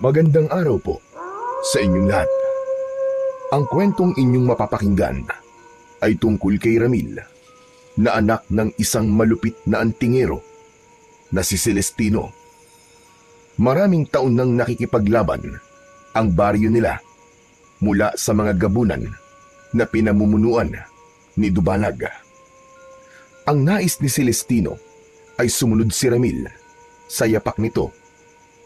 Magandang araw po sa inyong lahat. Ang kwentong inyong mapapakinggan ay tungkol kay Ramil, na anak ng isang malupit na antingero na si Celestino. Maraming taon nang nakikipaglaban ang baryo nila mula sa mga gabunan na pinamumunuan ni Dubalag. Ang nais ni Celestino ay sumunod si Ramil sa yapak nito,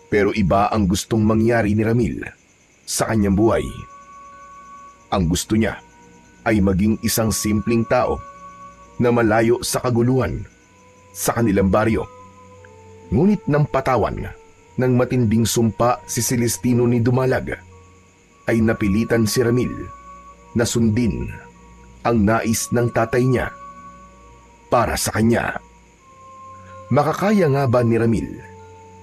pero iba ang gustong mangyari ni Ramil sa kanyang buhay. Ang gusto niya ay maging isang simpleng tao na malayo sa kaguluhan sa kanilang baryo. Ngunit nang patawan ng matinding sumpa si Celestino ni Dumalag, ay napilitan si Ramil na sundin ang nais ng tatay niya para sa kanya. Makakaya nga ba ni Ramil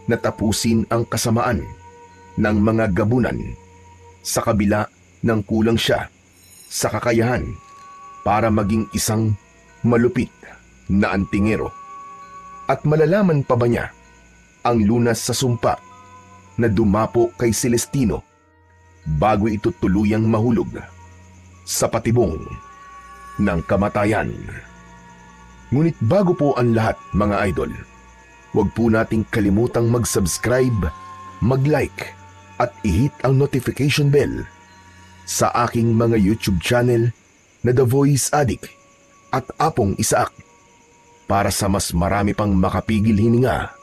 na tapusin ang kasamaan ng mga gabunan sa kabila ng kulang siya sa kakayahan para maging isang malupit na antingero? At malalaman pa ba niya ang lunas sa sumpa na dumapo kay Celestino bago ito tuluyang mahulog sa patibong ng kamatayan? Ngunit bago po ang lahat, mga idol, huwag po nating kalimutang mag-subscribe, mag-like at i-hit ang notification bell sa aking mga YouTube channel na The Voice Addict at Apong Isaak, para sa mas marami pang makapigil hininga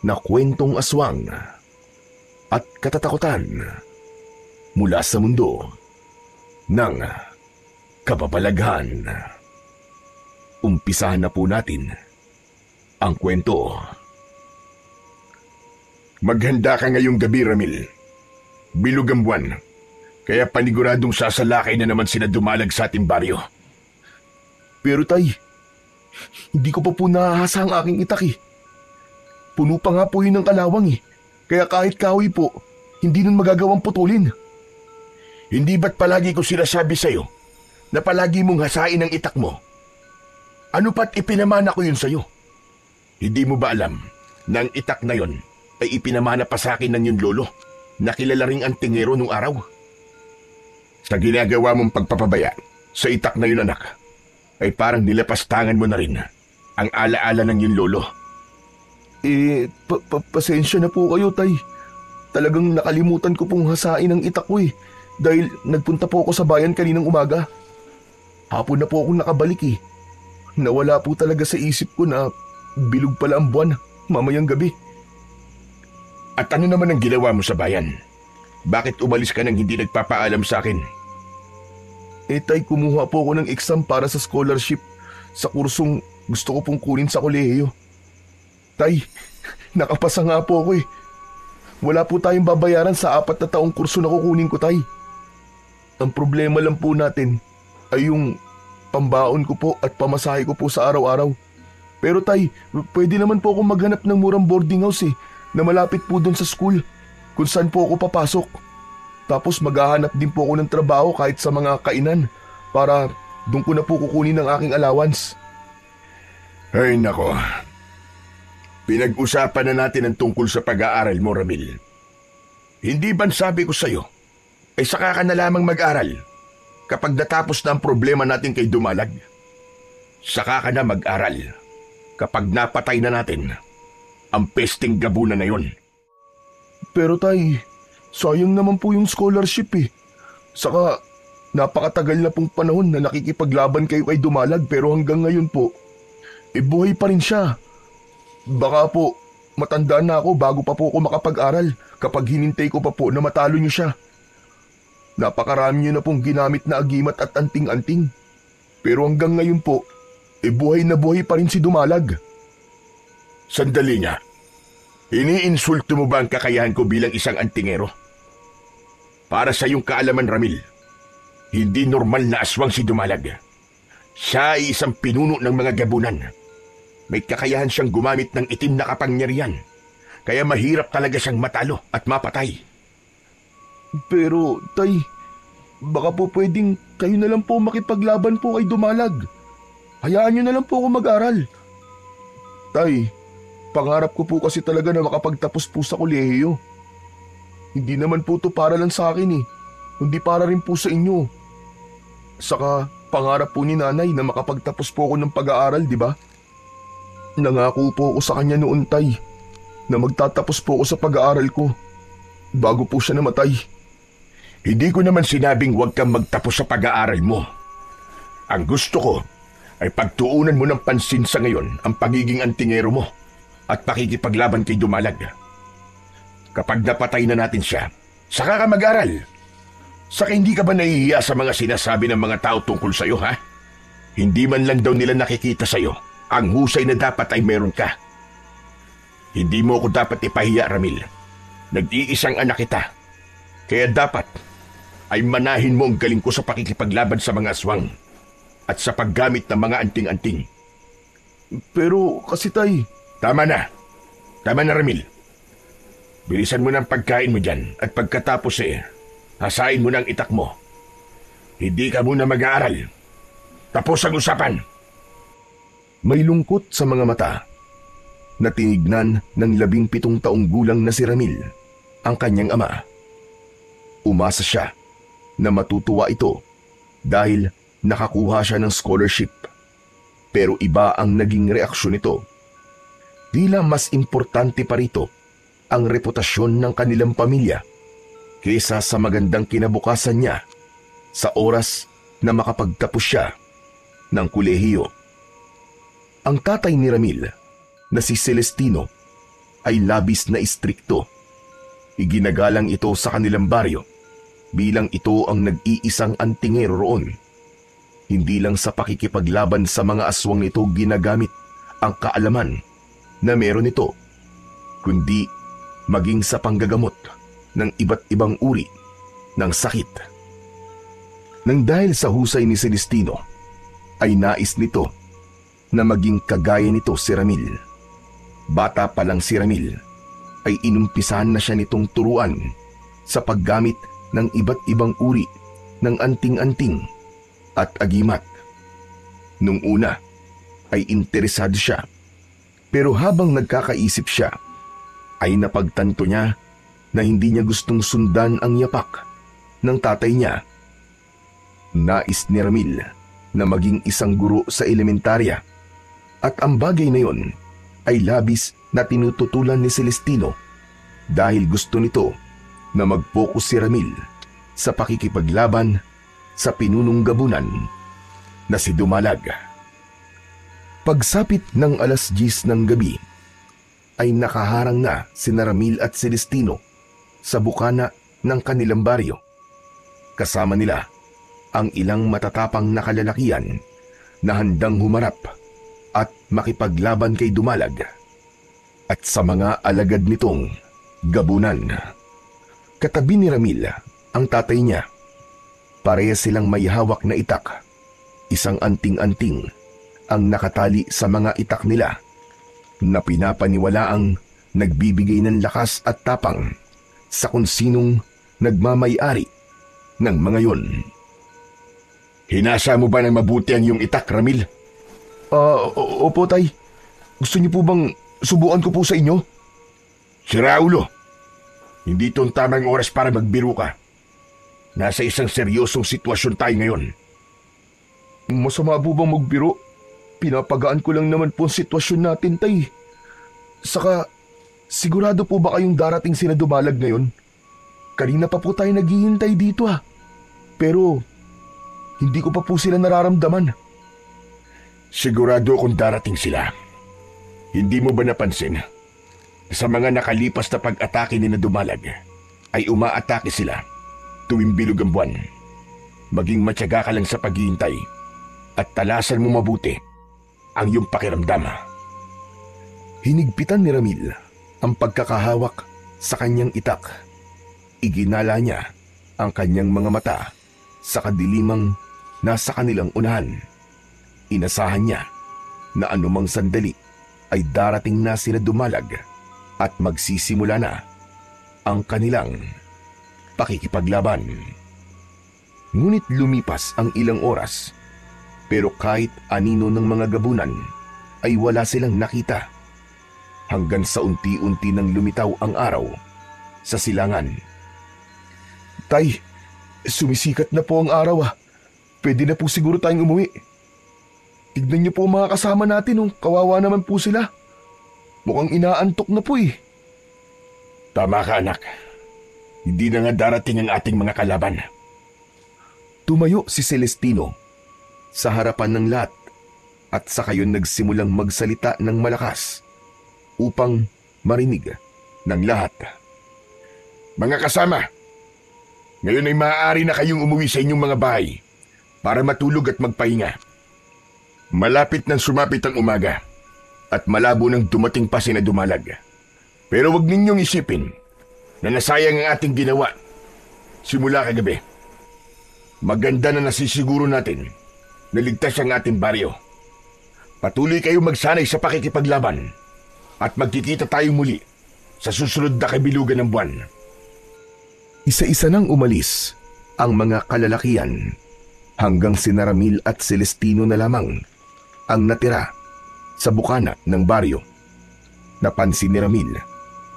na kwentong aswang at katatakutan mula sa mundo ng kababalaghan. Umpisahan na po natin ang kwento. Maghanda ka ngayong gabi, Ramil. Bilog ang buwan, kaya paniguradong sasalakay na naman sila Dumalag sa ating baryo. Pero tay, hindi ko pa po nahahasa ang aking itak eh. Puno pa nga po yun ng kalawang eh. Kaya kahit kahoy po, hindi nun magagawang putulin. Hindi ba't palagi ko sinasabi sa'yo na palagi mong hasain ang itak mo? Ano pa't ipinamana ko yun sa'yo? Hindi mo ba alam na ang itak na yon ay ipinamana pa sa akin ng yung lolo na kilala ring antingero nung araw? Sa ginagawa mong pagpapabaya sa itak na yun, anak, ay parang nilapastangan mo na rin ang alaala ng yung lolo. Pasensya na po kayo, tay. Talagang nakalimutan ko pong hasain ang itak ko eh, dahil nagpunta po ako sa bayan kaninang umaga. Hapon na po akong nakabalik eh. Nawala po talaga sa isip ko na bilog pala ang buwan mamayang gabi. At ano naman ang ginawa mo sa bayan? Bakit umalis ka nang hindi nagpapaalam sa akin? Tay, kumuha po ako ng exam para sa scholarship sa kursong gusto ko pong kunin sa kolehiyo. Tay, nakapasa nga po ako eh. Wala po tayong babayaran sa 4 na taong kurso na kukunin ko, tay. Ang problema lang po natin ay yung pambaon ko po at pamasahe ko po sa araw-araw. Pero tay, pwede naman po akong maghanap ng murang boarding house eh, na malapit po doon sa school kung saan po ako papasok. Tapos maghahanap din po ako ng trabaho kahit sa mga kainan para doon ko na po kukunin ang aking allowance. Ay nako, pinag-usapan na natin ang tungkol sa pag-aaral mo, Ramil. Hindi ba sabi ko sa'yo, ay saka ka na lamang mag-aral kapag natapos na ang problema natin kay Dumalag? Saka ka na mag-aral kapag napatay na natin ang pesting gabunan na yon. Pero tay, sayang naman po yung scholarship eh. Saka napakatagal na pong panahon na nakikipaglaban kayo kay Dumalag, pero hanggang ngayon po, buhay pa rin siya. Baka po matanda na ako bago pa po ako makapag-aral kapag hinintay ko pa po na matalo niyo siya. Napakarami niyo na pong ginamit na agimat at anting-anting. Pero hanggang ngayon po, buhay na buhay pa rin si Dumalag. Sandali nga. Iniinsulto mo ba ang kakayahan ko bilang isang antingero? Para sa iyong kaalaman, Ramil, hindi normal na aswang si Dumalag. Siya ay isang pinuno ng mga gabunan. May kakayahan siyang gumamit ng itim na kapangyarihan, kaya mahirap talaga siyang matalo at mapatay. Pero, tay, baka po pwedeng kayo na lang po makipaglaban po kay Dumalag. Hayaan niyo na lang po ako mag-aral. Tay, pangarap ko po kasi talaga na makapagtapos po sa kolehiyo. Hindi naman po to para lang sa akin eh. Hindi para rin po sa inyo. Saka pangarap po ni nanay na makapagtapos po ako ng pag-aaral, di ba? Nangako po ako sa kanya noon, tay, na magtatapos po ako sa pag-aaral ko bago po siya namatay. Hindi ko naman sinabing huwag kang magtapos sa pag-aaral mo. Ang gusto ko ay pagtuunan mo ng pansin sa ngayon ang pagiging antingero mo at pakikipaglaban kay Dumalag. Kapag napatay na natin siya, saka ka mag-aral. Saka hindi ka ba nahihiya sa mga sinasabi ng mga tao tungkol sa'yo, ha? Hindi man lang daw nila nakikita sa'yo ang husay na dapat ay meron ka. Hindi mo ako dapat ipahiya, Ramil. Nag-iisang anak kita. Kaya dapat ay manahin mo ang galing ko sa pakikipaglaban sa mga aswang at sa paggamit ng mga anting-anting. Pero kasi tay... Tama na. Tama na, Ramil. Bilisan mo ng pagkain mo dyan at pagkatapos hasain mo ng itak mo. Hindi ka muna mag-aaral. Tapos ang usapan. May lungkot sa mga mata na tinignan ng 17 taong gulang na si Ramil ang kanyang ama. Umasa siya na matutuwa ito dahil nakakuha siya ng scholarship. Pero iba ang naging reaksyon nito. Tila mas importante pa rito ang reputasyon ng kanilang pamilya kaysa sa magandang kinabukasan niya sa oras na makapagtapos siya ng kolehiyo. Ang tatay ni Ramil na si Celestino ay labis na istrikto. Iginagalang ito sa kanilang baryo bilang ito ang nag-iisang antingero roon. Hindi lang sa pakikipaglaban sa mga aswang nito ginagamit ang kaalaman na meron ito, kundi maging sa panggagamot ng iba't ibang uri ng sakit. Nang dahil sa husay ni Celestino, ay nais nito na maging kagaya nito si Ramil. Bata pa lang si Ramil, ay inumpisahan na siya nitong turuan sa paggamit ng iba't ibang uri ng anting-anting at agimat. Nung una, ay interesado siya. Pero habang nagkakaisip siya, ay napagtanto niya na hindi niya gustong sundan ang yapak ng tatay niya. Nais ni Ramil na maging isang guro sa elementarya at ang bagay na yon ay labis na tinututulan ni Celestino dahil gusto nito na mag-focus si Ramil sa pakikipaglaban sa pinunong gabunan na si Dumalag. Pagsapit ng 10:00 ng gabi, ay nakaharang na sina Ramil at Celestino sa bukana ng kanilang baryo. Kasama nila ang ilang matatapang na kalalakihan na handang humarap at makipaglaban kay Dumalag at sa mga alagad nitong gabunan. Katabi ni Ramil ang tatay niya. Parehas silang may hawak na itak. Isang anting-anting ang nakatali sa mga itak nila na pinapaniwalaang nagbibigay ng lakas at tapang sa kung sinong nagmamay-ari ng mga yon. Hinasa mo ba ng mabuti ang iyong itak, Ramil? Opo tay. Gusto niyo po bang subukan ko po sa inyo? Si Raulo, hindi itong tamang oras para magbiro ka. Nasa isang seryosong sitwasyon tayo ngayon. Masama po bang magbiro? Pinapagaan ko lang naman po ang sitwasyon natin, tay. Saka, sigurado po ba kayong darating sila Dumalag ngayon? Kanina pa po tayo naghihintay dito Pero, hindi ko pa po sila nararamdaman. Sigurado akong darating sila. Hindi mo ba napansin? Sa mga nakalipas na pag-atake ni na Dumalag, ay umaatake sila tuwing bilog ang buwan. Maging matyaga ka lang sa paghihintay at talasan mo mabuti ang iyong pakiramdam. Hinigpitan ni Ramil ang pagkakahawak sa kanyang itak. Iginala niya ang kanyang mga mata sa kadilimang nasa kanilang unahan. Inasahan niya na anumang sandali ay darating na sila Dumalag at magsisimula na ang kanilang pakikipaglaban. Ngunit lumipas ang ilang oras, pero kahit anino ng mga gabunan ay wala silang nakita hanggang sa unti-unti nang lumitaw ang araw sa silangan Tay, sumisikat na po ang araw ah. Pwede na po siguro tayong umuwi. Tignan niyo po ang mga kasama natin oh. Kawawa naman po sila. Mukhang inaantok na po eh. Tama ka, anak. Hindi na nga darating ang ating mga kalaban. Tumayo si Celestino sa harapan ng lahat at saka yun nagsimulang magsalita ng malakas upang marinig ng lahat. Mga kasama, ngayon ay maaari na kayong umuwi sa inyong mga bahay para matulog at magpahinga. Malapit nang sumapit ang umaga at malabo nang dumating pa sina Dumalag. Pero wag ninyong isipin na nasayang ang ating ginawa simula kagabi. Maganda na nasisiguro natin na ligtas ang ating baryo. Patuloy kayong magsanay sa pakikipaglaban at magkikita tayo muli sa susunod na kabilugan ng buwan. Isa-isa nang umalis ang mga kalalakian hanggang sina Ramil at Celestino na lamang ang natira sa bukana ng baryo. Napansin ni Ramil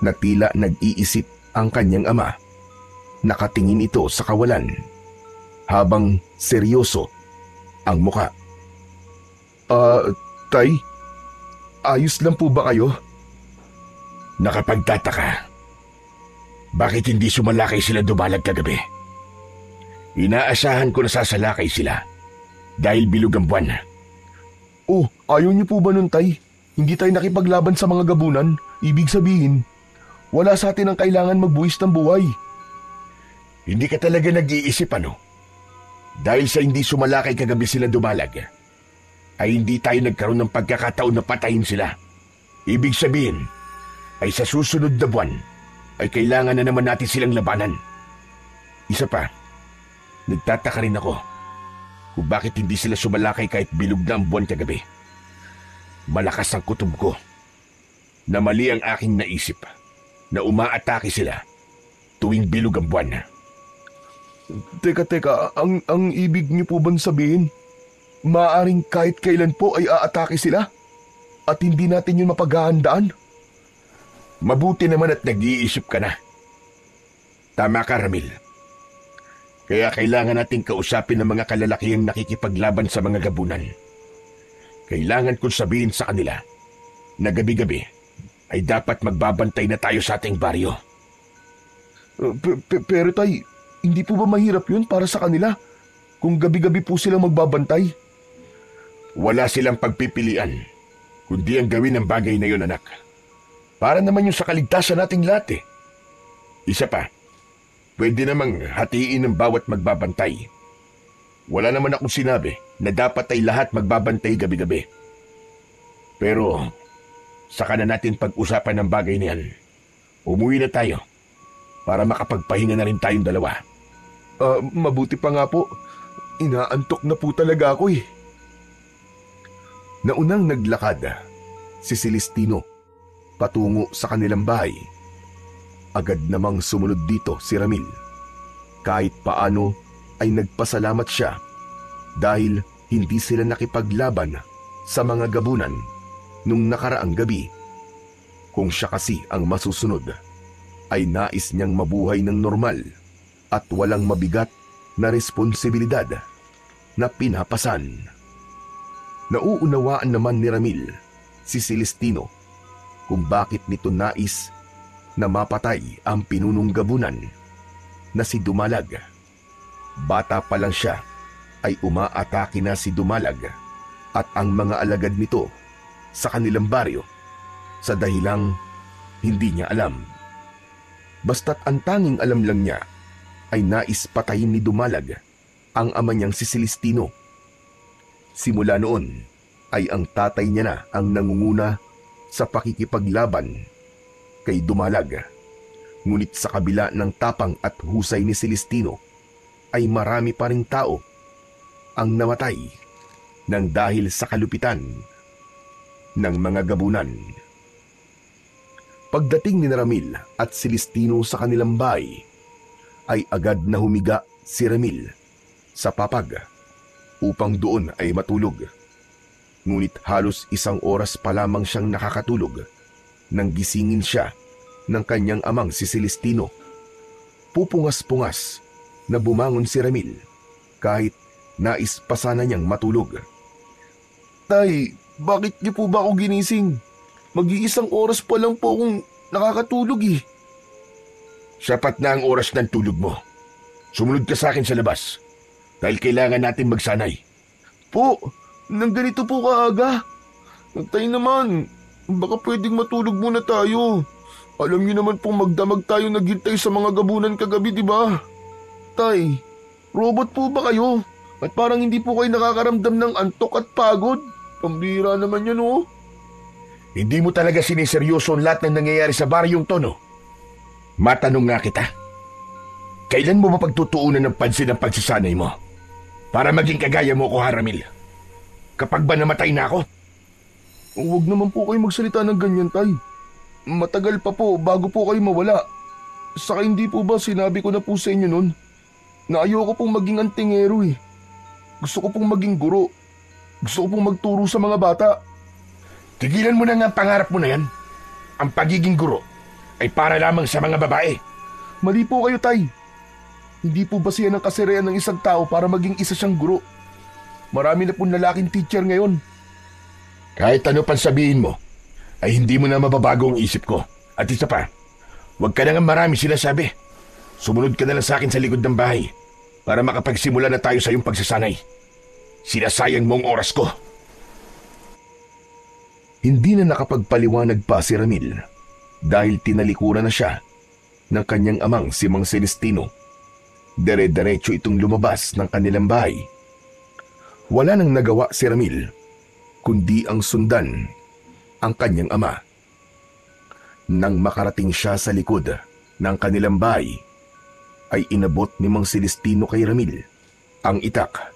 na tila nag-iisip ang kanyang ama. Nakatingin ito sa kawalan habang seryoso ang muka. Tay, ayos lang po ba kayo? Nakapagtataka. Bakit hindi sumalakay sila Dumalag kagabi? Inaasahan ko na sasalakay sila dahil bilog ang buwan. Oh, ayaw niyo po ba nun, Tay? Hindi tayo nakipaglaban sa mga gabunan. Ibig sabihin, wala sa atin ang kailangan magbuwis ng buhay. Hindi ka talaga nag-iisip ano? Dahil sa hindi sumalakay kagabi sila Dumalag, ay hindi tayo nagkaroon ng pagkakataon na patayin sila. Ibig sabihin, ay sa susunod na buwan, ay kailangan na naman natin silang labanan. Isa pa, nagtataka rin ako kung bakit hindi sila sumalakay kahit bilog na ang buwan kagabi. Malakas ang kutob ko na mali ang aking naisip na umaatake sila tuwing bilog ang buwan. Teka, ang ibig niyo po bang sabihin, maaaring kahit kailan po ay aatake sila at hindi natin yun mapaghahandaan? Mabuti naman at nag-iisip ka na. Tama ka, Ramil. Kaya kailangan nating kausapin ng mga kalalakihang nakikipaglaban sa mga gabunan. Kailangan kong sabihin sa kanila na gabi-gabi ay dapat magbabantay na tayo sa ating baryo. Pero Tay, hindi po ba mahirap yun para sa kanila kung gabi-gabi po silang magbabantay? Wala silang pagpipilian kundi ang gawin ng bagay na yun, anak. Para naman yung sa kaligtasan nating lahat eh. Isa pa, pwede namang hatiin ng bawat magbabantay. Wala naman akong sinabi na dapat ay lahat magbabantay gabi-gabi. Pero, saka na natin pag-usapan ng bagay na yan. Umuwi na tayo para makapagpahinga na rin tayong dalawa. Mabuti pa nga po. Inaantok na po talaga ako eh. Naunang naglakad si Celestino patungo sa kanilang bahay. Agad namang sumunod dito si Ramil. Kahit paano ay nagpasalamat siya dahil hindi sila nakipaglaban sa mga gabunan nung nakaraang gabi. Kung siya kasi ang masusunod, ay nais niyang mabuhay ng normal at walang mabigat na responsibilidad na pinapasan. Nauunawaan naman ni Ramil si Celestino kung bakit nito nais na mapatay ang pinunong gabunan na si Dumalag. Bata pa lang siya ay umaatake na si Dumalag at ang mga alagad nito sa kanilang baryo sa dahilang hindi niya alam. Basta't ang tanging alam lang niya ay nais patayin ni Dumalag ang ama niyang si Celestino. Simula noon ay ang tatay niya na ang nangunguna sa pakikipaglaban kay Dumalag. Ngunit sa kabila ng tapang at husay ni Celestino ay marami pa ring tao ang namatay nang dahil sa kalupitan ng mga gabunan. Pagdating ni Ramil at Celestino sa kanilang bahay, ay agad na humiga si Ramil sa papag upang doon ay matulog. Ngunit halos 1 oras pa lamang siyang nakakatulog nang gisingin siya ng kanyang amang si Celestino. Pupungas-pungas na bumangon si Ramil kahit nais pa sana niyang matulog. Tay, bakit niyo po ba ako ginising? Mag-iisang oras pa lang po akong nakakatulog eh. Sapat na ang oras ng tulog mo. Sumunod ka sa akin sa labas dahil kailangan natin magsanay. Po, nang ganito po kaaga. Tay naman, baka pwedeng matulog muna tayo. Alam niyo naman pong magdamag tayo naghintay sa mga gabunan kagabi, di ba? Tay, robot po ba kayo? At parang hindi po kayo nakakaramdam ng antok at pagod. Pambira naman yan, oh. Hindi mo talaga siniseryoso ang lahat ng nangyayari sa baryong to, no? Matanong nga kita. Kailan mo ba pagtutuunan ng pansin ang pagsasanay mo? Para maging kagaya mo ko, Ramil. Kapag ba namatay na ako? Huwag naman po kayo magsalita ng ganyan, Tay. Matagal pa po bago po kayo mawala. Saka hindi po ba sinabi ko na po sa inyo nun na ayoko pong maging antingero eh. Gusto ko pong maging guro. Gusto ko pong magturo sa mga bata. Tigilan mo na nga ang pangarap mo na yan. Ang pagiging guro ay para lamang sa mga babae. Mali po kayo, Tay. Hindi po basihan ang kasarian ng isang tao para maging isa siyang guro. Marami na pong lalaking teacher ngayon. Kahit ano pang sabihin mo, ay hindi mo na mababago ang isip ko. At isa pa, huwag ka na nga marami sinasabi. Sumunod ka na lang sa akin sa likod ng bahay para makapagsimula na tayo sa iyong pagsasanay. Sinasayang mo ang oras ko. Hindi na nakapagpaliwanag pa si Ramil dahil tinalikuran na siya ng kanyang amang si Mang Celestino. Dire-diretso itong lumabas ng kanilang bahay. Wala nang nagawa si Ramil kundi ang sundan ang kanyang ama. Nang makarating siya sa likod ng kanilang bahay, ay inabot ni Mang Celestino kay Ramil ang itak.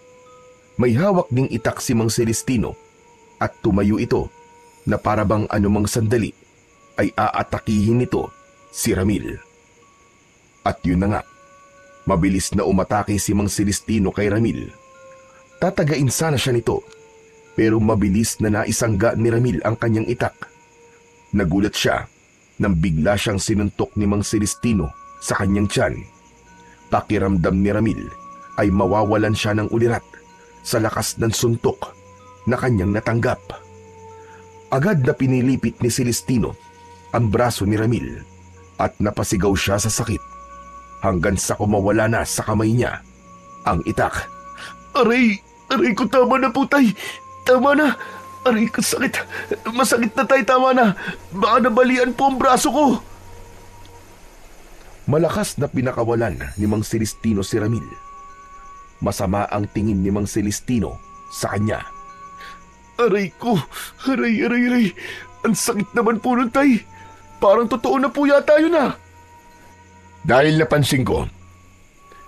May hawak ding itak si Mang Celestino at tumayo ito na parabang anumang sandali ay aatakihin nito si Ramil. At yun na nga, mabilis na umatake si Mang Celestino kay Ramil. Tatagain sana siya nito, pero mabilis na naisangga ni Ramil ang kanyang itak. Nagulat siya nang bigla siyang sinuntok ni Mang Celestino sa kanyang tiyan. Pakiramdam ni Ramil ay mawawalan siya ng ulirat sa lakas ng suntok na kanyang natanggap. Agad na pinilipit ni Celestino ang braso ni Ramil at napasigaw siya sa sakit hanggang sa kumawala na sa kamay niya ang itak. Aray! Aray ko, tama na po, Tay! Tama na! Aray ko, sakit! Masakit na, Tay! Tama na! Baka nabalian po ang braso ko! Malakas na pinakawalan ni Mang Celestino si Ramil. Masama ang tingin ni Mang Celestino sa kanya. Aray ko! Aray, aray, aray! Ang sakit naman po nun, Tay! Parang totoo na po yata yun, ah! Dahil napansin ko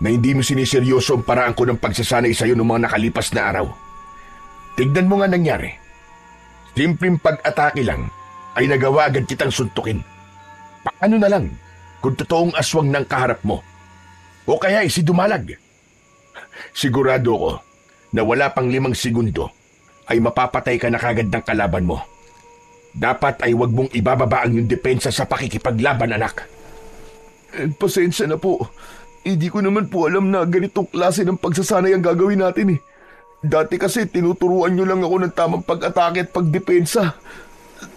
na hindi mo siniseryoso ang paraan ko ng pagsasanay sa iyo noong mga nakalipas na araw. Tignan mo nga nangyari. Simpleng pag-atake lang ay nagawa agad kitang suntukin. Paano na lang kung totoong aswang ng kaharap mo? O kaya si Dumalag? Sigurado ko na wala pang 5 segundo ay mapapatay ka na kagad ng kalaban mo. Dapat ay wag mong ibababa ang iyong depensa sa pakikipaglaban, anak. Pasensya na po. Hindi ko naman po alam na ganitong klase ng pagsasanay ang gagawin natin eh. Dati kasi tinuturuan nyo lang ako ng tamang pag-atake at pagdepensa.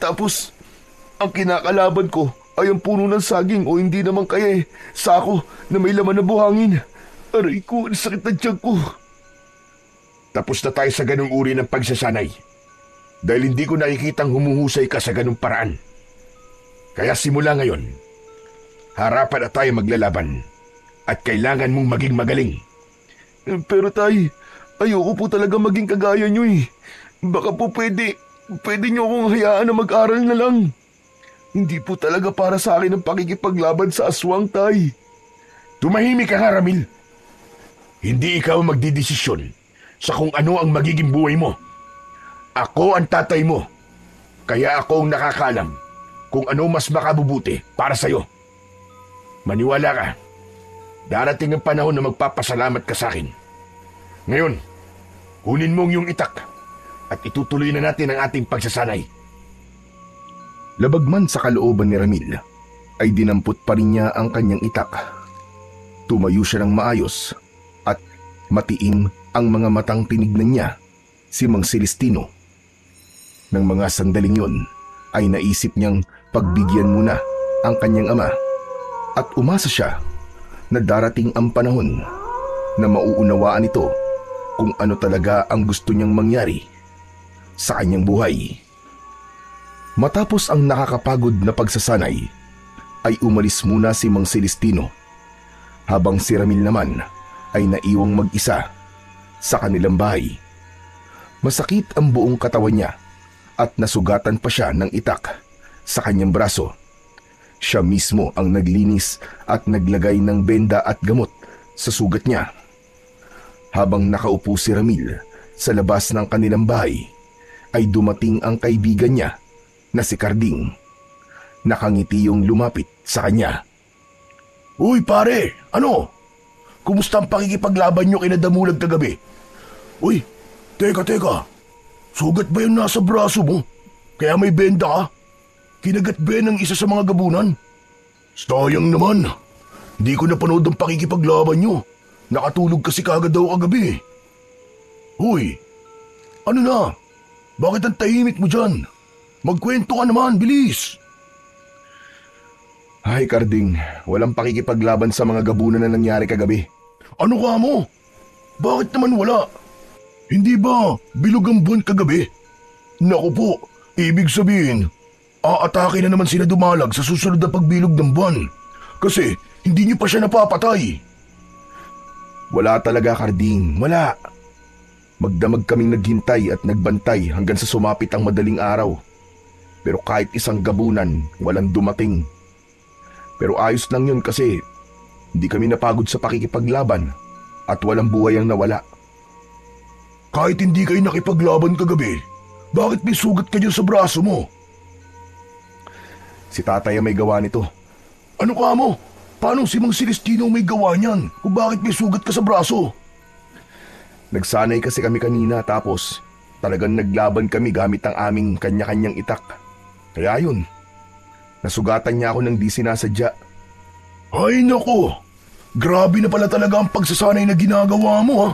Tapos, ang kinakalaban ko ay ang puno ng saging o hindi naman kaya sako na may laman na buhangin. Aray ko, ang sakit na tiyan ko. Tapos na tayo sa ganung uri ng pagsasanay. Dahil hindi ko nakikitang humuhusay ka sa ganung paraan. Kaya simula ngayon, harapan na tayo maglalaban. At kailangan mong maging magaling. Pero Tay, ayoko po talaga maging kagaya nyo eh. Baka po pwede nyo akong hayaan na mag-aral na lang. Hindi po talaga para sa akin ang pakikipaglaban sa aswang, Tay. Tumahimik ka nga, Ramil. Hindi ikaw magdidesisyon sa kung ano ang magiging buhay mo. Ako ang tatay mo. Kaya ako ang nakakalam kung ano mas makabubuti para sa'yo. Maniwala ka. Darating ang panahon na magpapasalamat ka sa akin. Ngayon, kunin mo yung itak at itutuloy na natin ang ating pagsasanay. Labag man sa kalooban ni Ramil, ay dinampot pa rin niya ang kanyang itak. Tumayo siya ng maayos at matiim ang mga matang tinignan niya si Mang Celestino. Nang mga sandaling yun ay naisip niyang pagbigyan muna ang kanyang ama at umasa siya na darating ang panahon na mauunawaan ito kung ano talaga ang gusto niyang mangyari sa kanyang buhay. Matapos ang nakakapagod na pagsasanay, ay umalis muna si Mang Celestino, habang si Ramil naman ay naiwang mag-isa sa kanilang bahay. Masakit ang buong katawan niya at nasugatan pa siya ng itak sa kanyang braso. Siya mismo ang naglinis at naglagay ng benda at gamot sa sugat niya. Habang nakaupo si Ramil sa labas ng kanilang bahay, ay dumating ang kaibigan niya na si Carding. Nakangiti yung lumapit sa kanya. Uy pare, ano? Kumusta ang pakikipaglaban nyo kina Damulag kagabi? Uy, teka. Sugat ba yung nasa braso mo? Kaya may benda ka? Kinagat ba ng isa sa mga gabunan? Sayang naman. Di ko napanood ang pakikipaglaban nyo. Nakatulog kasi kagad daw kagabi. Uy, ano na? Bakit ang tahimik mo dyan? Magkwento ka naman, bilis! Ay, Carding, walang pakikipaglaban sa mga gabunan na nangyari kagabi. Ano ka mo? Bakit naman wala? Hindi ba bilog ang buwan kagabi? Naku po, ibig sabihin, aatake na naman sila Dumalag sa susunod na pagbilog ng buwan. Kasi hindi niyo pa siya napapatay. Wala talaga, Carding, wala. Magdamag kaming naghintay at nagbantay hanggang sa sumapit ang madaling araw. Pero kahit isang gabunan, walang dumating. Pero ayos lang yun kasi hindi kami napagod sa pakikipaglaban at walang buhay ang nawala. Kahit hindi kayo nakipaglaban kagabi, bakit may sugat ka dyan sa braso mo? Si tatay ang may gawa nito. Ano ka mo? Paano si Mang Celestino may gawa niyan kung bakit may sugat ka sa braso? Nagsanay kasi kami kanina tapos talagang naglaban kami gamit ang aming kanya-kanyang itak. Kaya yun, nasugatan niya ako ng di sinasadya. Ay nako, grabe na pala talaga ang pagsasanay na ginagawa mo ha.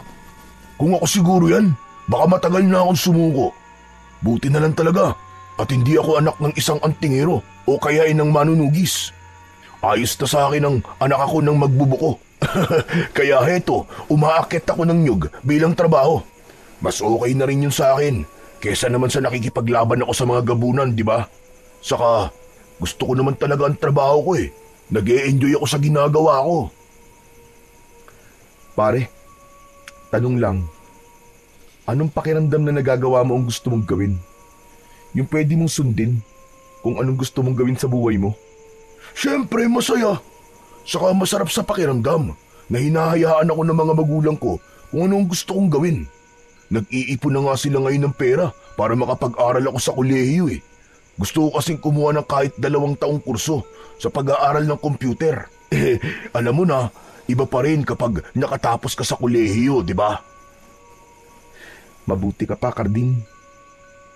Kung ako siguro yan, baka matagal na akong sumuko. Buti na lang talaga at hindi ako anak ng isang antingero o kaya ng manunugis. Ayos na sa akin ang anak ako ng magbubuko. Kaya heto, umaakit ako ng nyug bilang trabaho. Mas okay na rin yun sa akin kesa naman sa nakikipaglaban ako sa mga gabunan, di ba? Saka, gusto ko naman talaga ang trabaho ko eh. Nag-e-enjoy ako sa ginagawa ko. Pare, tanong lang, anong pakiramdam na nagagawa mo ang gusto mong gawin? Yung pwede mong sundin kung anong gusto mong gawin sa buhay mo? Siyempre, masaya. Saka masarap sa pakiramdam na hinahayaan ako ng mga magulang ko kung anong gusto kong gawin. Nag-iipon na nga sila ngayon ng pera para makapag-aral ako sa kolehiyo eh. Gusto ko kasing kumuha ng kahit 2 taong kurso sa pag-aaral ng computer. Alam mo na, iba pa rin kapag nakatapos ka sa kolehiyo, di ba? Mabuti ka pa, Carding.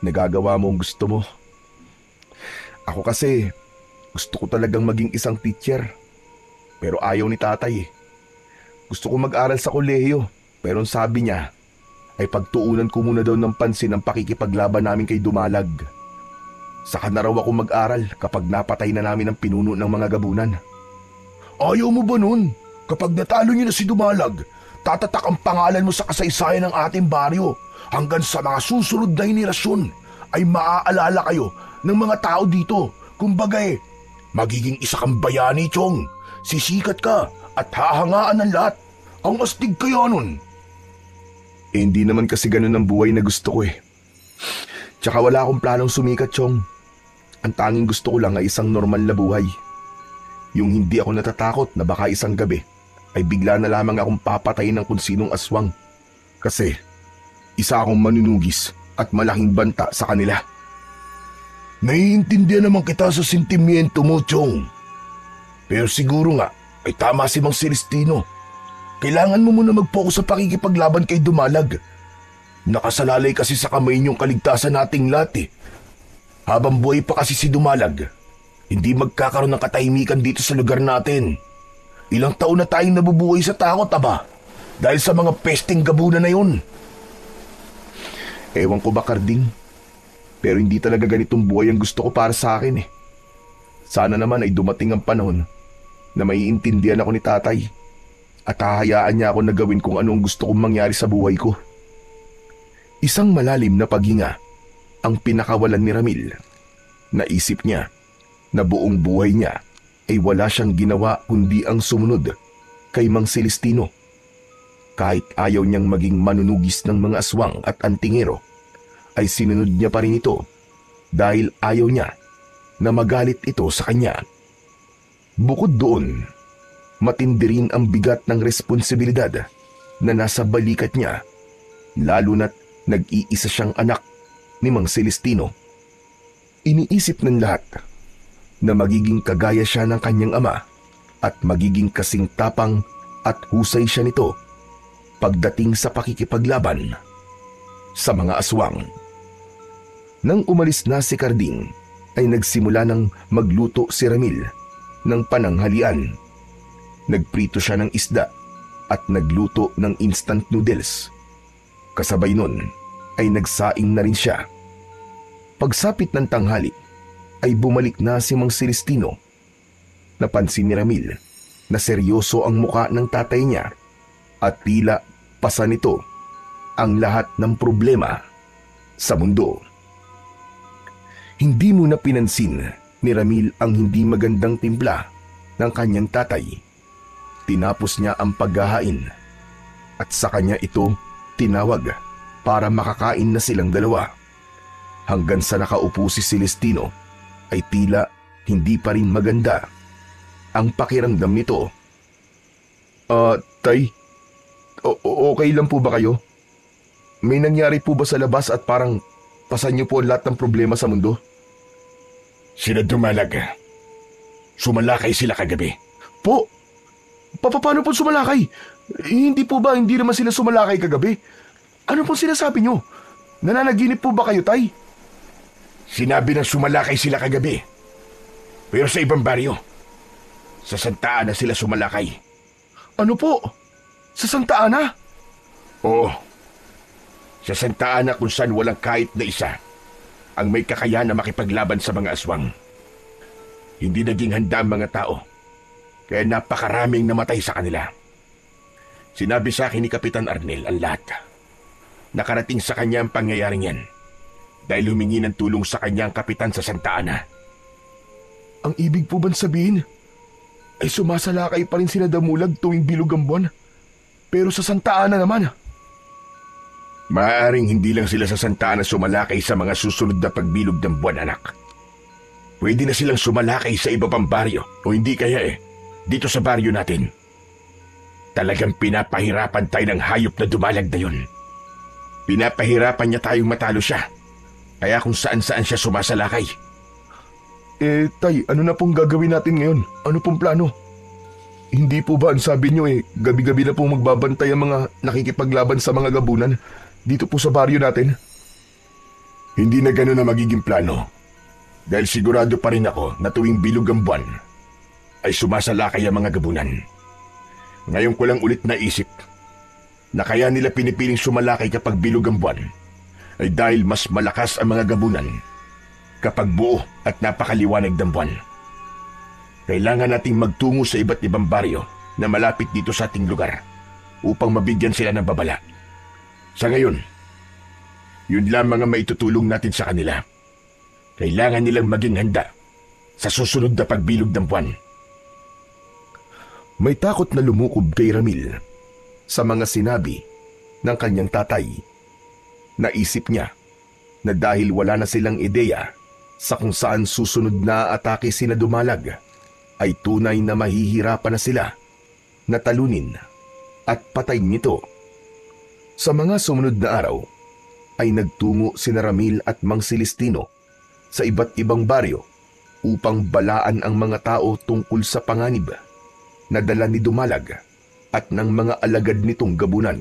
Nagagawa mo ang gusto mo. Ako kasi, gusto ko talagang maging isang teacher. Pero ayaw ni tatay eh. Gusto ko mag-aral sa kolehiyo, pero ang sabi niya ay pagtuunan ko muna daw ng pansin ang pakikipaglaban namin kay Dumalag. Saka na raw ako mag-aral kapag napatay na namin ang pinuno ng mga gabunan. Ayaw mo ba nun? Kapag natalo niyo na si Dumalag, tatatak ang pangalan mo sa kasaysayan ng ating baryo hanggang sa mga susunod na henerasyon ay maaalala kayo ng mga tao dito. Kumbaga magiging isa kang bayani, Chong. Sisikat ka at hahangaan ng lahat. Ang astig kaya nun. Hindi naman kasi ganun ang buhay na gusto ko eh. Tsaka wala akong planong sumikat, Chong. Ang tanging gusto ko lang ay isang normal na buhay. Yung hindi ako natatakot na baka isang gabi ay bigla na lamang akong papatayin ng kung sinong aswang. Kasi isa akong manunugis at malaking banta sa kanila. Naiintindihan naman kita sa sentimiento mo, Chong. Pero siguro nga ay tama si Mang Celestino. Kailangan mo muna mag-focus sa pakikipaglaban kay Dumalag. Nakasalalay kasi sa kamay niyong kaligtasan nating lahat eh. Habang buhay pa kasi si Dumalag, hindi magkakaroon ng katahimikan dito sa lugar natin. Ilang taon na tayong nabubuhay sa takot, aba. Dahil sa mga pesting gabunan na yun. Ewan ko ba, Karding? Pero hindi talaga ganitong buhay ang gusto ko para sa akin eh. Sana naman ay dumating ang panahon na maiintindihan ako ni tatay at hahayaan niya ako na gawin kung anong gusto kong mangyari sa buhay ko. Isang malalim na paghinga ang pinakawalan ni Ramil. Naisip niya na buong buhay niya ay wala siyang ginawa kundi ang sumunod kay Mang Celestino. Kahit ayaw niyang maging manunugis ng mga aswang at antingero, ay sinunod niya pa rin ito dahil ayaw niya na magalit ito sa kanya. Bukod doon, matindi rin ang bigat ng responsibilidad na nasa balikat niya, lalo na't nag-iisa siyang anak ni Mang Celestino. Iniisip ng lahat na magiging kagaya siya ng kanyang ama at magiging kasing tapang at husay siya nito pagdating sa pakikipaglaban sa mga aswang. Nang umalis na si Karding, ay nagsimula ng magluto si Ramil ng pananghalian. Nagprito siya ng isda at nagluto ng instant noodles. Kasabay nun ay nagsaing na rin siya. Pagsapit ng tanghali ay bumalik na si Mang Celestino. Napansin ni Ramil na seryoso ang muka ng tatay niya at tila pasa nito ang lahat ng problema sa mundo. Hindi mo na pinansin ni Ramil ang hindi magandang timpla ng kanyang tatay. Tinapos niya ang paghahain at sa kanya ito tinawag para makakain na silang dalawa. Hanggang sa nakaupo si Celestino ay tila hindi pa rin maganda ang pakiramdam nito. Tay, okay lang po ba kayo? May nangyari po ba sa labas at parang pasan niyo po ang lahat ng problema sa mundo? Sila Dumalag. Sumalakay sila kagabi. Po? Paano po sumalakay? Hindi po ba hindi naman sila sumalakay kagabi? Ano pong sinasabi niyo? Nananaginip po ba kayo, Tay? Sinabi na sumalakay sila kagabi. Pero sa ibang baryo. Sa Santa Ana sila sumalakay. Ano po? Sa Santa Ana? Oo. Sa Santa Ana kung saan walang kahit na isa ang may kakayahan na makipaglaban sa mga aswang. Hindi naging handa ang mga tao, kaya napakaraming namatay sa kanila. Sinabi sa akin ni Kapitan Arnel ang lahat. Nakarating sa kanya ang pangyayaring yan dahil humingi ng tulong sa kanya ang kapitan sa Santa Ana. Ang ibig po bang sabihin ay sumasalakay pa rin sila Damulag tuwing bilog ang buwan, pero sa Santa Ana naman? Maaaring hindi lang sila sa Santa Ana sumalakay sa mga susunod na pagbilog ng buwan, anak. Pwede na silang sumalakay sa iba pang baryo o hindi kaya dito sa baryo natin. Talagang pinapahirapan tayo ng hayop na Dumalag na yun. Pinapahirapan niya tayong matalo siya. Kaya kung saan-saan siya sumasalakay. Tay, ano na pong gagawin natin ngayon? Ano pong plano? Hindi po ba ang sabi niyo gabi-gabi na pong magbabantay ang mga nakikipaglaban sa mga gabunan dito po sa baryo natin? Hindi na gano'n na magiging plano. Dahil sigurado pa rin ako na tuwing bilog ang buwan ay sumasalakay ang mga gabunan. Ngayon ko lang ulit naisip na kaya nila pinipiling sumalakay kapag bilog ang buwan ay dahil mas malakas ang mga gabunan kapag buo at napakaliwanag ng buwan. Kailangan nating magtungo sa iba't ibang baryo na malapit dito sa ating lugar upang mabigyan sila ng babala. Sa ngayon, yun lamang ang maitutulong natin sa kanila. Kailangan nilang maging handa sa susunod na pagbilog ng buwan. May takot na lumukob kay Ramil sa mga sinabi ng kanyang tatay. Naisip niya na dahil wala na silang ideya sa kung saan susunod na atake sina Dumalag, ay tunay na mahihirapan na sila na talunin at patayin nito. Sa mga sumunod na araw, ay nagtungo sina Ramil at Mang Celestino sa iba't ibang baryo upang balaan ang mga tao tungkol sa panganib na dala ni Dumalag at ng mga alagad nitong gabunan.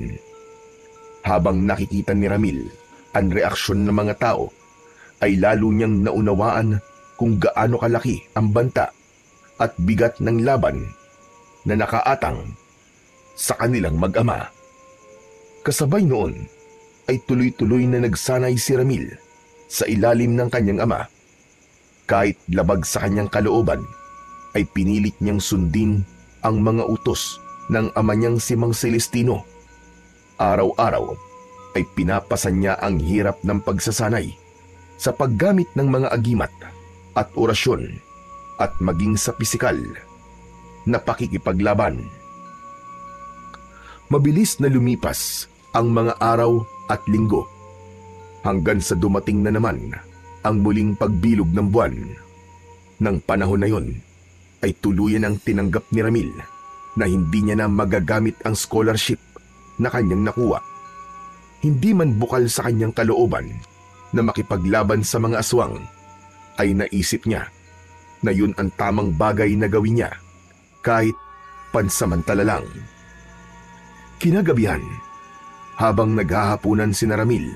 Habang nakikita ni Ramil ang reaksyon ng mga tao, ay lalo niyang naunawaan kung gaano kalaki ang banta at bigat ng laban na nakaatang sa kanilang mag-ama. Kasabay noon ay tuloy-tuloy na nagsanay si Ramil sa ilalim ng kanyang ama. Kahit labag sa kanyang kalooban, ay pinilit niyang sundin ang mga utos ng ama niyang si Mang Celestino. Araw-araw ay pinapasan niya ang hirap ng pagsasanay sa paggamit ng mga agimat at orasyon at maging sa pisikal na pakikipaglaban. Mabilis na lumipas ang mga araw at linggo hanggang sa dumating na naman ang muling pagbilog ng buwan. Nang panahon na yon ay tuluyan ang tinanggap ni Ramil na hindi niya na magagamit ang scholarship na kanyang nakuha. Hindi man bukal sa kanyang kalooban na makipaglaban sa mga aswang, ay naisip niya na yun ang tamang bagay na gawin niya kahit pansamantala lang. Kinagabihan, habang naghahapunan si Ramil,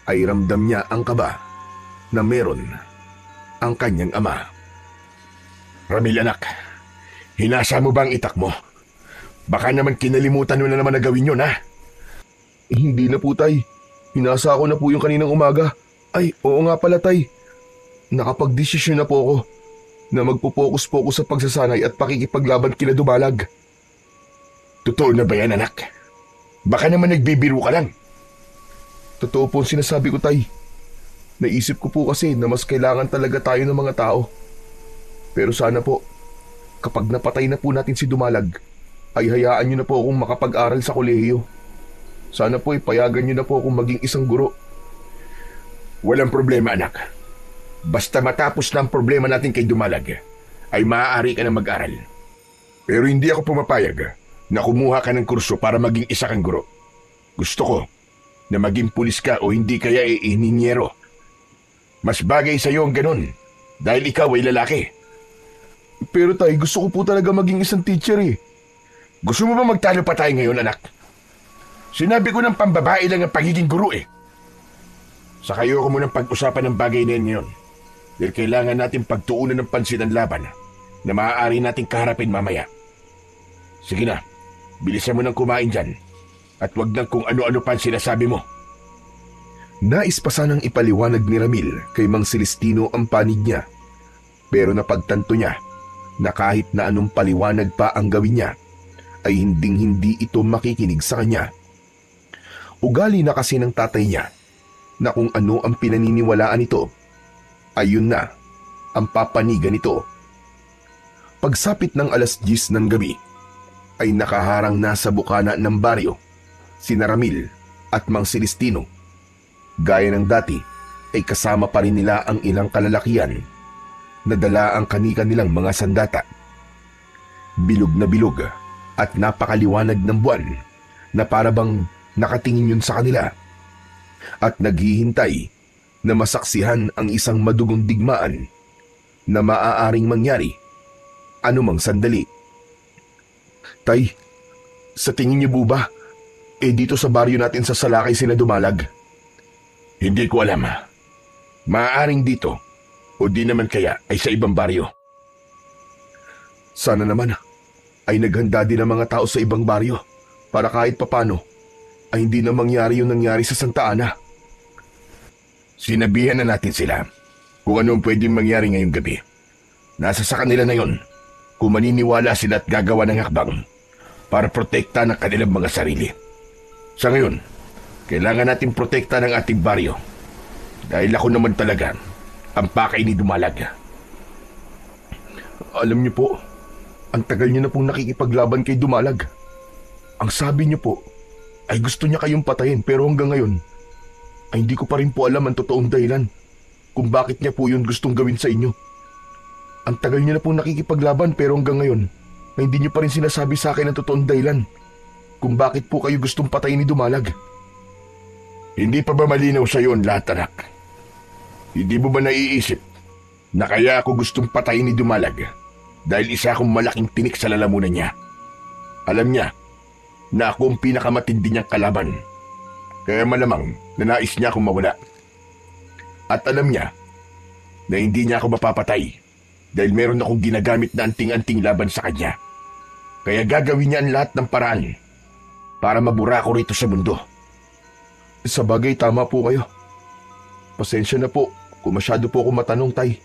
ay ramdam niya ang kaba na meron ang kanyang ama. Ramil anak, hinasa mo ba ang itak mo? Baka naman kinalimutan mo na naman na gawin yun, ha? Hindi na po, tay. Hinasa ko na po yung kaninang umaga. Ay, oo nga pala, tay. Nakapag-desisyon na po ako na magpo-focus-focus sa pagsasanay at pakikipaglaban kila Dumalag. Totoo na ba yan, anak? Baka naman nagbibiro ka lang. Totoo po ang sinasabi ko, tay. Naisip ko po kasi na mas kailangan talaga tayo ng mga tao. Pero sana po, kapag napatay na po natin si Dumalag, ay hayaan niyo na po akong makapag-aral sa kolehiyo. Sana po payagan niyo na po akong maging isang guro. Walang problema, anak. Basta matapos na ang problema natin kay Dumalag, ay maaari ka na mag-aral. Pero hindi ako pumapayag na kumuha ka ng kurso para maging isa kang guro. Gusto ko na maging pulis ka o hindi kaya ininyero. Mas bagay sa iyo ang ganun dahil ikaw ay lalaki. Pero tay, gusto ko po talaga maging isang teacher eh. Gusto mo ba magtalo pa tayo ngayon, anak? Sinabi ko ng pambabae lang ang pagiging guro eh. Saka ayoko mo ng pag-usapan ng bagay na yan ngayon. Dahil kailangan natin pagtuunan ng pansin ang laban na maaari nating kaharapin mamaya. Sige na, bilisan mo nang kumain dyan. At wag nang kung ano-ano pa ang sinasabi mo. Nais pa sanang ipaliwanag ni Ramil kay Mang Celestino ang panig niya. Pero napagtanto niya na kahit na anong paliwanag pa ang gawin niya, ay hinding-hindi ito makikinig sa kanya. Ugali na kasi ng tatay niya na kung ano ang pinaniniwalaan nito, ayun na ang papanigan nito. Pagsapit ng 10:00 ng gabi, ay nakaharang na sa bukana ng baryo sina Ramil at Mang Celestino. Gaya ng dati, ay kasama pa rin nila ang ilang kalalakian na dala ang kanika nilang mga sandata. Bilog na bilog at napakaliwanag ng buwan na parabang nakatingin yun sa kanila at naghihintay na masaksihan ang isang madugong digmaan na maaaring mangyari anumang sandali. Tay, sa tingin niyo po ba, dito sa baryo natin sa Salakay sila Dumalag? Hindi ko alam. Maaaring dito o di naman kaya ay sa ibang baryo. Sana naman ay naghanda din ang mga tao sa ibang baryo para kahit papano ay hindi na mangyari yung nangyari sa Santa Ana. Sinabihan na natin sila kung ano ang pwedeng mangyari ngayong gabi. Nasa sa kanila na yon kung maniniwala sila at gagawa ng hakbang para protekta ng kanilang mga sarili. Sa ngayon, kailangan natin protekta ng ating baryo dahil ako naman talaga ang pakay ni Dumalag. Alam niyo po, ang tagal niyo na pong nakikipaglaban kay Dumalag. Ang sabi niyo po ay gusto niya kayong patayin pero hanggang ngayon ay hindi ko pa rin po alam ang totoong dahilan kung bakit niya po yun gustong gawin sa inyo. Ang tagal niyo na pong nakikipaglaban pero hanggang ngayon ay hindi niyo pa rin sinasabi sa akin ang totoong dahilan kung bakit po kayo gustong patayin ni Dumalag. Hindi pa ba malinaw sa iyo ang lahat, anak? Hindi mo ba naiisip na kaya ako gustong patayin ni Dumalag dahil isa akong malaking tinik sa lalamunan niya? Alam niya na ako ang pinakamatindi niyang kalaban, kaya malamang na nais niya akong mawala. At alam niya na hindi niya ako mapapatay dahil meron akong ginagamit na anting-anting laban sa kanya. Kaya gagawin niya ang lahat ng paraan para mabura ko rito sa mundo. Sa bagay, tama po kayo. Pasensya na po kung masyado po ako matanong, Tay.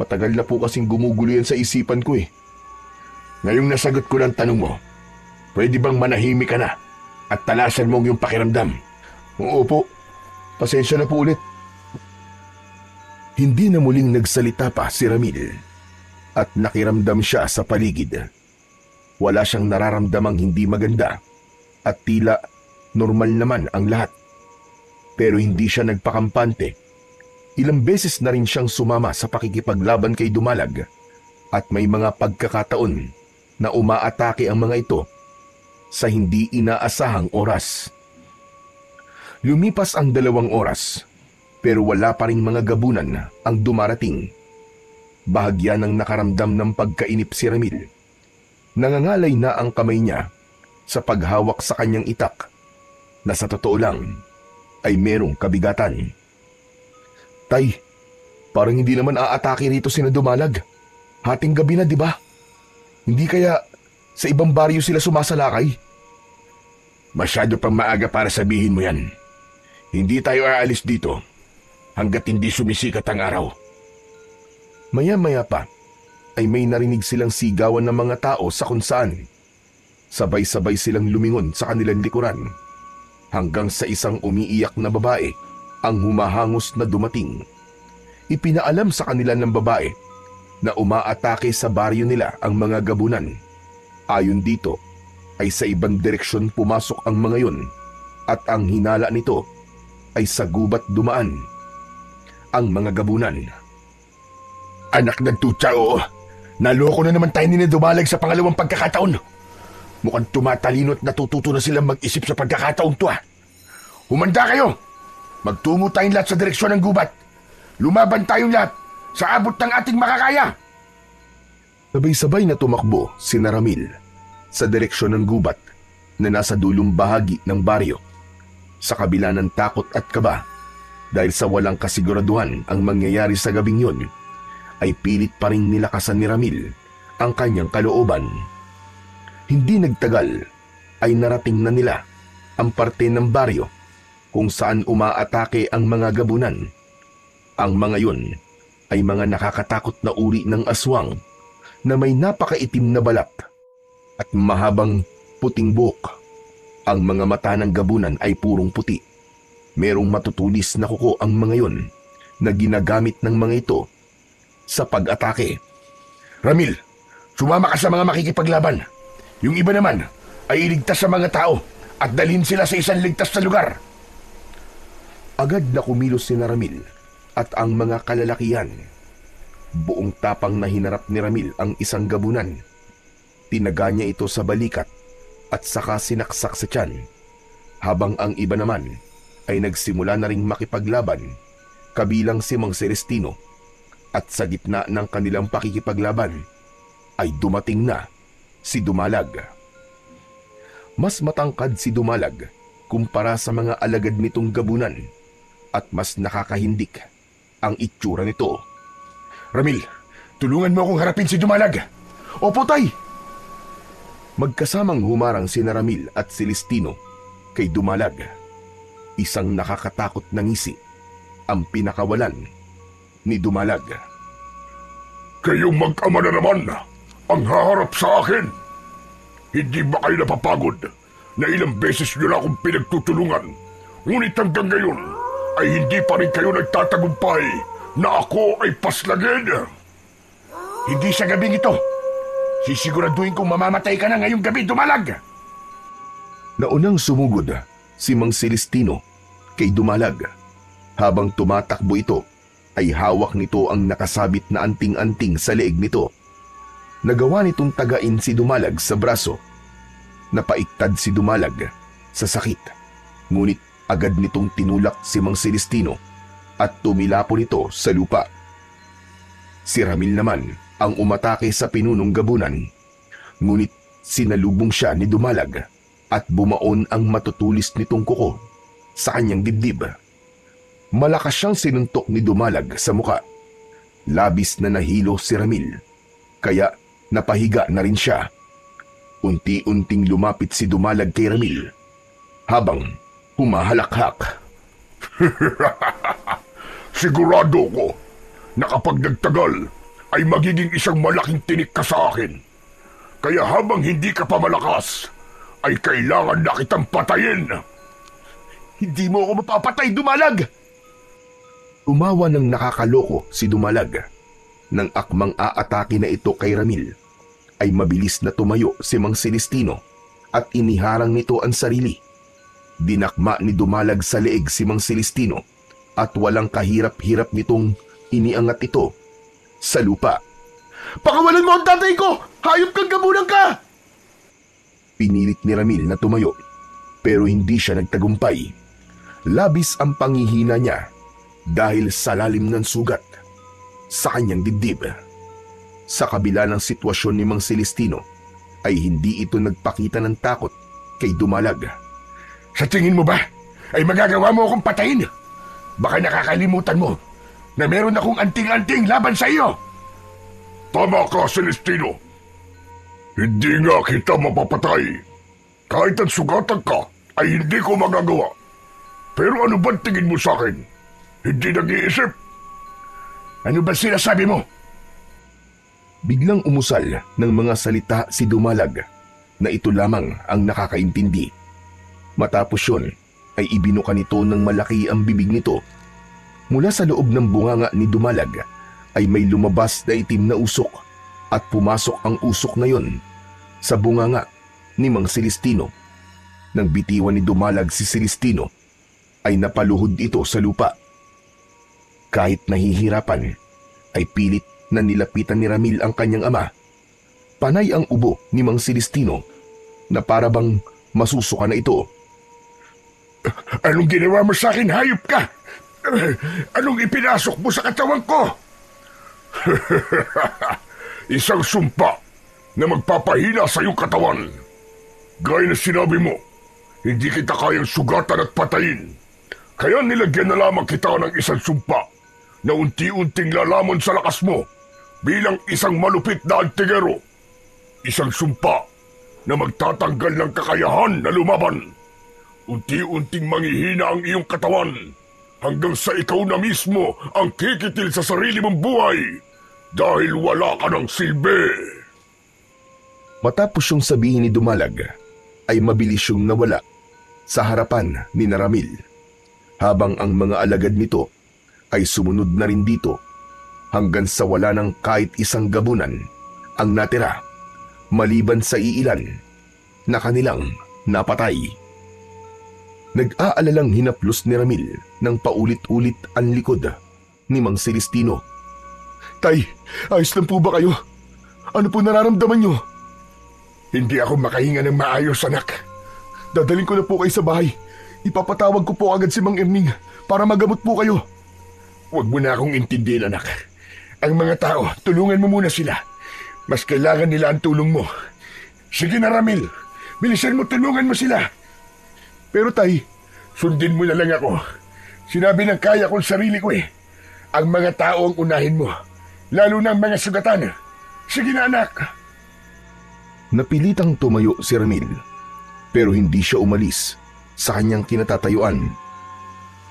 Matagal na po kasing gumugulo yan sa isipan ko eh. Ngayong nasagot ko ng tanong mo, pwede bang manahimik ka na at talasan mong yung pakiramdam? Oo po. Pasensya na po ulit. Hindi na muling nagsalita pa si Ramil at nakiramdam siya sa paligid. Wala siyang nararamdamang hindi maganda at tila normal naman ang lahat. Pero hindi siya nagpakampante. Ilang beses na rin siyang sumama sa pakikipaglaban kay Dumalag at may mga pagkakataon na umaatake ang mga ito sa hindi inaasahang oras. Lumipas ang 2 oras pero wala pa ring mga gabunan ang dumarating. Bahagya ng nakaramdam ng pagkainip si Ramil. Nangangalay na ang kamay niya sa paghawak sa kanyang itak na sa totoo lang ay merong kabigatan. Tay, parang hindi naman aatake rito sina Dumalag. Hating gabi na, di ba? Hindi kaya sa ibang baryo sila sumasalakay? Masyado pang maaga para sabihin mo yan. Hindi tayo aalis dito hanggat hindi sumisikat ang araw. Maya-maya pa ay may narinig silang sigawan ng mga tao sa kung saan. Sabay-sabay silang lumingon sa kanilang likuran hanggang sa isang umiiyak na babae ang humahangos na dumating. Ipinaalam sa kanila ng babae na umaatake sa baryo nila ang mga gabunan. Ayon dito ay sa ibang direksyon pumasok ang mga yon at ang hinala nito ay sa gubat dumaan ang mga gabunan. Anak ng tutsa, oo. Naloko na naman tayo ni Dumalag sa pangalawang pagkakataon. Mukhang tumatalino at natututo na silang mag-isip sa pagkakataon to. Humanda kayo! Magtungo tayong lahat sa direksyon ng gubat. Lumaban tayong lahat sa abot ng ating makakaya. Sabay-sabay na tumakbo si Ramil sa direksyon ng gubat na nasa dulong bahagi ng baryo. Sa kabila ng takot at kaba dahil sa walang kasiguraduhan ang mangyayari sa gabing yon, ay pilit pa rin nilakasan ni Ramil ang kanyang kalooban. Hindi nagtagal ay narating na nila ang parte ng baryo kung saan umaatake ang mga gabunan. Ang mga yun ay mga nakakatakot na uri ng aswang na may napakaitim na balat at mahabang puting buhok. Ang mga mata ng gabunan ay purong puti. Merong matutulis na kuko ang mga yun na ginagamit ng mga ito sa pag-atake. Ramil, sumama ka sa mga makikipaglaban. Yung iba naman ay iligtas sa mga tao at dalhin sila sa isang ligtas na lugar. Agad na kumilos si Ramil at ang mga kalalakihan. Buong tapang na hinarap ni Ramil ang isang gabunan. Tinaga niya ito sa balikat at saka sinaksak sa tiyan, habang ang iba naman ay nagsimula na ring makipaglaban, kabilang si Mang Celestino. At sa gitna ng kanilang pakikipaglaban ay dumating na si Dumalag. Mas matangkad si Dumalag kumpara sa mga alagad nitong gabunan at mas nakakahindik ang itsura nito. Ramil, tulungan mo akong harapin si Dumalag. Opo, Tay! Magkasamang humarang si Ramil at Celestino kay Dumalag. Isang nakakatakot na ngisi ang pinakawalan ni Dumalag. Kayong mag-ama na naman ang haharap sa akin. Hindi ba kayo napapagod na ilang beses nyo na akong pinagtutulungan, ngunit hanggang ngayon ay hindi pa rin kayo nagtatagumpay na ako ay paslagin? Hindi sa gabing ito. Sisiguraduhin kong mamamatay ka na ngayong gabi, Dumalag. Naunang sumugod si Mang Celestino kay Dumalag. Habang tumatakbo ito, ay hawak nito ang nakasabit na anting-anting sa leeg nito. Nagawa nitong tagain si Dumalag sa braso. Napaiktad si Dumalag sa sakit. Ngunit agad nitong tinulak si Mang Celestino at tumilapo nito sa lupa. Si Ramil naman ang umatake sa pinunong gabunan. Ngunit sinalubong siya ni Dumalag at bumaon ang matutulis nitong kuko sa kanyang dibdib. Malakas siyang sinuntok ni Dumalag sa muka. Labis na nahilo si Ramil, kaya napahiga na rin siya. Unti-unting lumapit si Dumalag kay Ramil habang humahalakhak. Sigurado ko na kapag nagtagal ay magiging isang malaking tinik ka sa akin. Kaya habang hindi ka pa malakas, ay kailangan na kitang patayin. Hindi mo ako mapapatay, Dumalag! Umawa ng nakakaloko si Dumalag. Nang akmang aatake na ito kay Ramil, ay mabilis na tumayo si Mang Celestino at iniharang nito ang sarili. Dinakma ni Dumalag sa leeg si Mang Celestino at walang kahirap-hirap nitong iniangat ito sa lupa. Pakawalan mo ang tatay ko! Hayop kang gabunan ka! Pinilit ni Ramil na tumayo pero hindi siya nagtagumpay. Labis ang panghihina niya dahil sa lalim ng sugat sa kanyang dibdib. Sa kabila ng sitwasyon ni Mang Celestino ay hindi ito nagpakita ng takot kay Dumalag. Sa tingin mo ba ay magagawa mo akong patayin? Baka nakakalimutan mo na meron akong anting-anting laban sa iyo. Tama ka, Celestino. Hindi nga kita mapapatay. Kahit ang sugatan ka ay hindi ko magagawa. Pero ano ba tingin mo sa akin? Hindi nag-iisip? Ano ba sinasabi mo? Biglang umusal ng mga salita si Dumalag na ito lamang ang nakakaintindi. Matapos yun ay ibinuka nito ng malaki ang bibig nito. Mula sa loob ng bunganga ni Dumalag ay may lumabas na itim na usok at pumasok ang usok na yon sa bunganga ni Mang Celestino. Nang bitiwan ni Dumalag si Celestino ay napaluhod ito sa lupa. Kahit nahihirapan ay pilit na nilapitan ni Ramil ang kanyang ama. Panay ang ubo ni Mang Celestino na parabang masusuka na ito. Anong ginawa mo sa akin, hayop ka? Anong ipinasok mo sa katawan ko? Isang sumpa na magpapahina sa iyong katawan. Gaya na sinabi mo, hindi kita kayang sugatan at patayin. Kaya nilagyan na lamang kita ng isang sumpa na unti-unting lalamon sa lakas mo bilang isang malupit na antigero. Isang sumpa na magtatanggal ng kakayahan na lumaban. Unti-unting manghihina ang iyong katawan hanggang sa ikaw na mismo ang kikitil sa sarili mong buhay dahil wala ka ng silbi. Matapos yung sabihin ni Dumalag ay mabilis yung nawala sa harapan ni Ramil, habang ang mga alagad nito ay sumunod na rin dito hanggang sa wala ng kahit isang gabunan ang natira maliban sa iilan na kanilang napatay. Nag-aalalang hinaplos ni Ramil ng paulit-ulit ang likod ni Mang Celestino. Tay, ayos lang po ba kayo? Ano po nararamdaman nyo? Hindi ako makahinga ng maayos, anak. Dadaling ko na po kayo sa bahay. Ipapatawag ko po agad si Mang Erning para magamot po kayo. Huwag mo na akong intindihin, anak. Ang mga tao, tulungan mo muna sila. Mas kailangan nila ang tulong mo. Sige na, Ramil. Bilisan mo, tulungan mo sila. Pero tay, sundin mo na lang ako. Sinabi ng kaya kong sarili ko eh. Ang mga tao ang unahin mo. Lalo na ang mga sugatan. Sige na, anak. Napilitang tumayo si Ramil, pero hindi siya umalis sa kanyang kinatatayuan.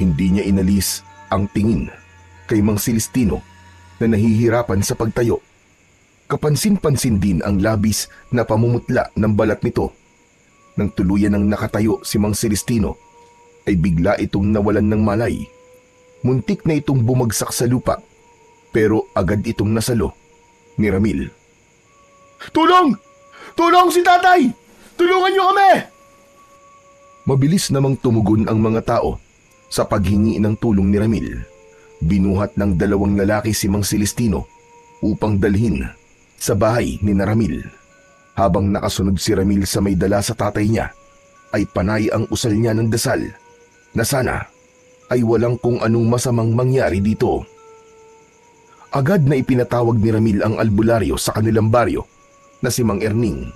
Hindi niya inalis ang tingin kay Mang Celestino na nahihirapan sa pagtayo. Kapansin-pansin din ang labis na pamumutla ng balat nito. Nang tuluyan ng nakatayo si Mang Celestino, ay bigla itong nawalan ng malay. Muntik na itong bumagsak sa lupa, pero agad itong nasalo ni Ramil. Tulong! Tulong si tatay! Tulungan niyo kami! Mabilis namang tumugon ang mga tao sa paghingi ng tulong ni Ramil. Binuhat ng dalawang lalaki si Mang Celestino upang dalhin sa bahay ni Ramil. Habang nakasunod si Ramil sa may dala sa tatay niya, ay panay ang usal niya ng dasal na sana ay walang kung anong masamang mangyari dito. Agad na ipinatawag ni Ramil ang albularyo sa kanilang baryo na si Mang Erning.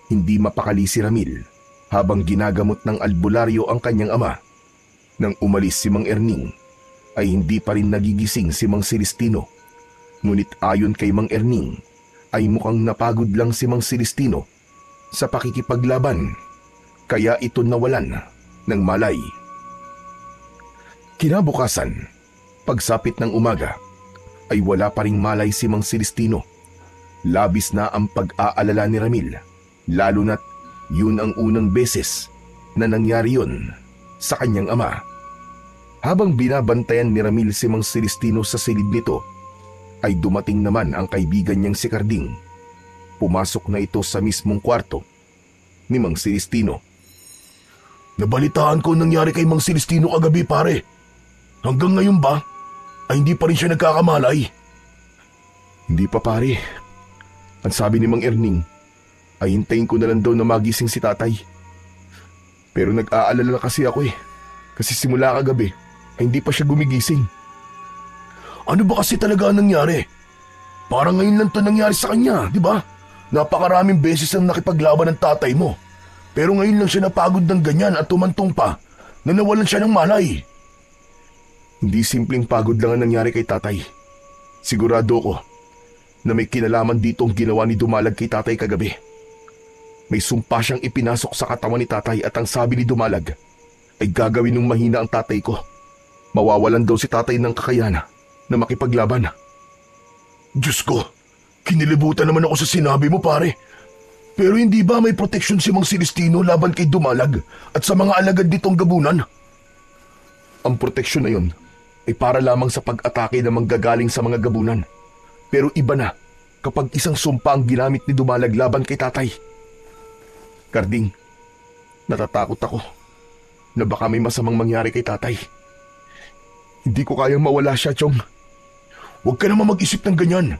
Hindi mapakali si Ramil habang ginagamot ng albularyo ang kanyang ama. Nang umalis si Mang Erning, ay hindi pa rin nagigising si Mang Celestino. Ngunit ayon kay Mang Erning, ay mukhang napagod lang si Mang Celestino sa pakikipaglaban, kaya ito nawalan ng malay. Kinabukasan, pagsapit ng umaga, ay wala pa ring malay si Mang Celestino. Labis na ang pag-aalala ni Ramil, lalo na't yun ang unang beses na nangyari yun sa kanyang ama. Habang binabantayan ni Ramil si Mang Celestino sa silid nito, ay dumating naman ang kaibigan niyang si Carding. Pumasok na ito sa mismong kwarto ni Mang Celestino. Nabalitaan ko nangyari kay Mang Celestino kagabi, pare. Hanggang ngayon ba ay hindi pa rin siya nagkakamalay? Hindi pa, pare. Ang sabi ni Mang Erning ay hintayin ko na lang daw na magising si tatay. Pero nag-aalala kasi ako kasi simula kagabi ay hindi pa siya gumigising. Ano ba kasi talaga ang nangyari? Parang ngayon lang to nangyari sa kanya, di ba? Napakaraming beses ang nakipaglaban ng tatay mo. Pero ngayon lang siya napagod ng ganyan at tumantong pa na nawalan siya ng malay. Hindi simpleng pagod lang ang nangyari kay tatay. Sigurado ko na may kinalaman dito ang ginawa ni Dumalag kay tatay kagabi. May sumpa siyang ipinasok sa katawan ni tatay at ang sabi ni Dumalag ay gagawin ng mahina ang tatay ko. Mawawalan daw si tatay ng kakayahan na makipaglaban. Diyos ko, kinilibutan naman ako sa sinabi mo, pare. Pero hindi ba may proteksyon si Mang Celestino laban kay Dumalag at sa mga alagad ditong gabunan? Ang proteksyon na yun ay para lamang sa pag-atake na manggagaling sa mga gabunan. Pero iba na kapag isang sumpa ang ginamit ni Dumalag laban kay tatay. Carding, natatakot ako na baka may masamang mangyari kay tatay. Hindi ko kayang mawala siya, Chong. Huwag ka naman mag-isip ng ganyan.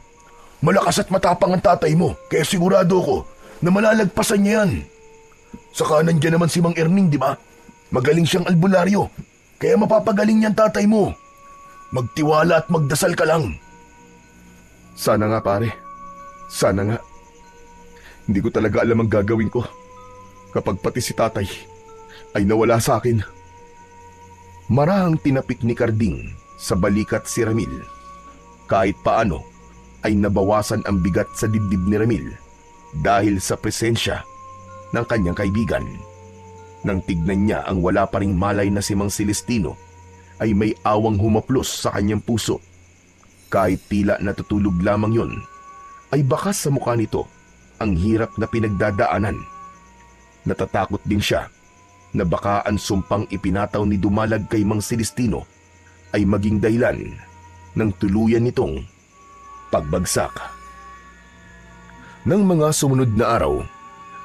Malakas at matapang ang tatay mo, kaya sigurado ko na malalagpasan niya yan. Saka nandiyan naman si Mang Erning, di ba? Magaling siyang albularyo, kaya mapapagaling niyan tatay mo. Magtiwala at magdasal ka lang. Sana nga, pare. Sana nga. Hindi ko talaga alam ang gagawin ko kapag pati si tatay ay nawala sa akin. Marahang tinapik ni Carding sa balikat si Ramil. Kahit paano ay nabawasan ang bigat sa dibdib ni Ramil dahil sa presensya ng kanyang kaibigan. Nang tignan niya ang wala pa ring malay na si Mang Celestino, ay may awang humaplos sa kanyang puso. Kahit tila natutulog lamang yun, ay bakas sa mukha nito ang hirap na pinagdadaanan. Natatakot din siya na baka ang sumpang ipinataw ni Dumalag kay Mang Celestino ay maging dahilan ng tuluyan nitong pagbagsak. Nang mga sumunod na araw,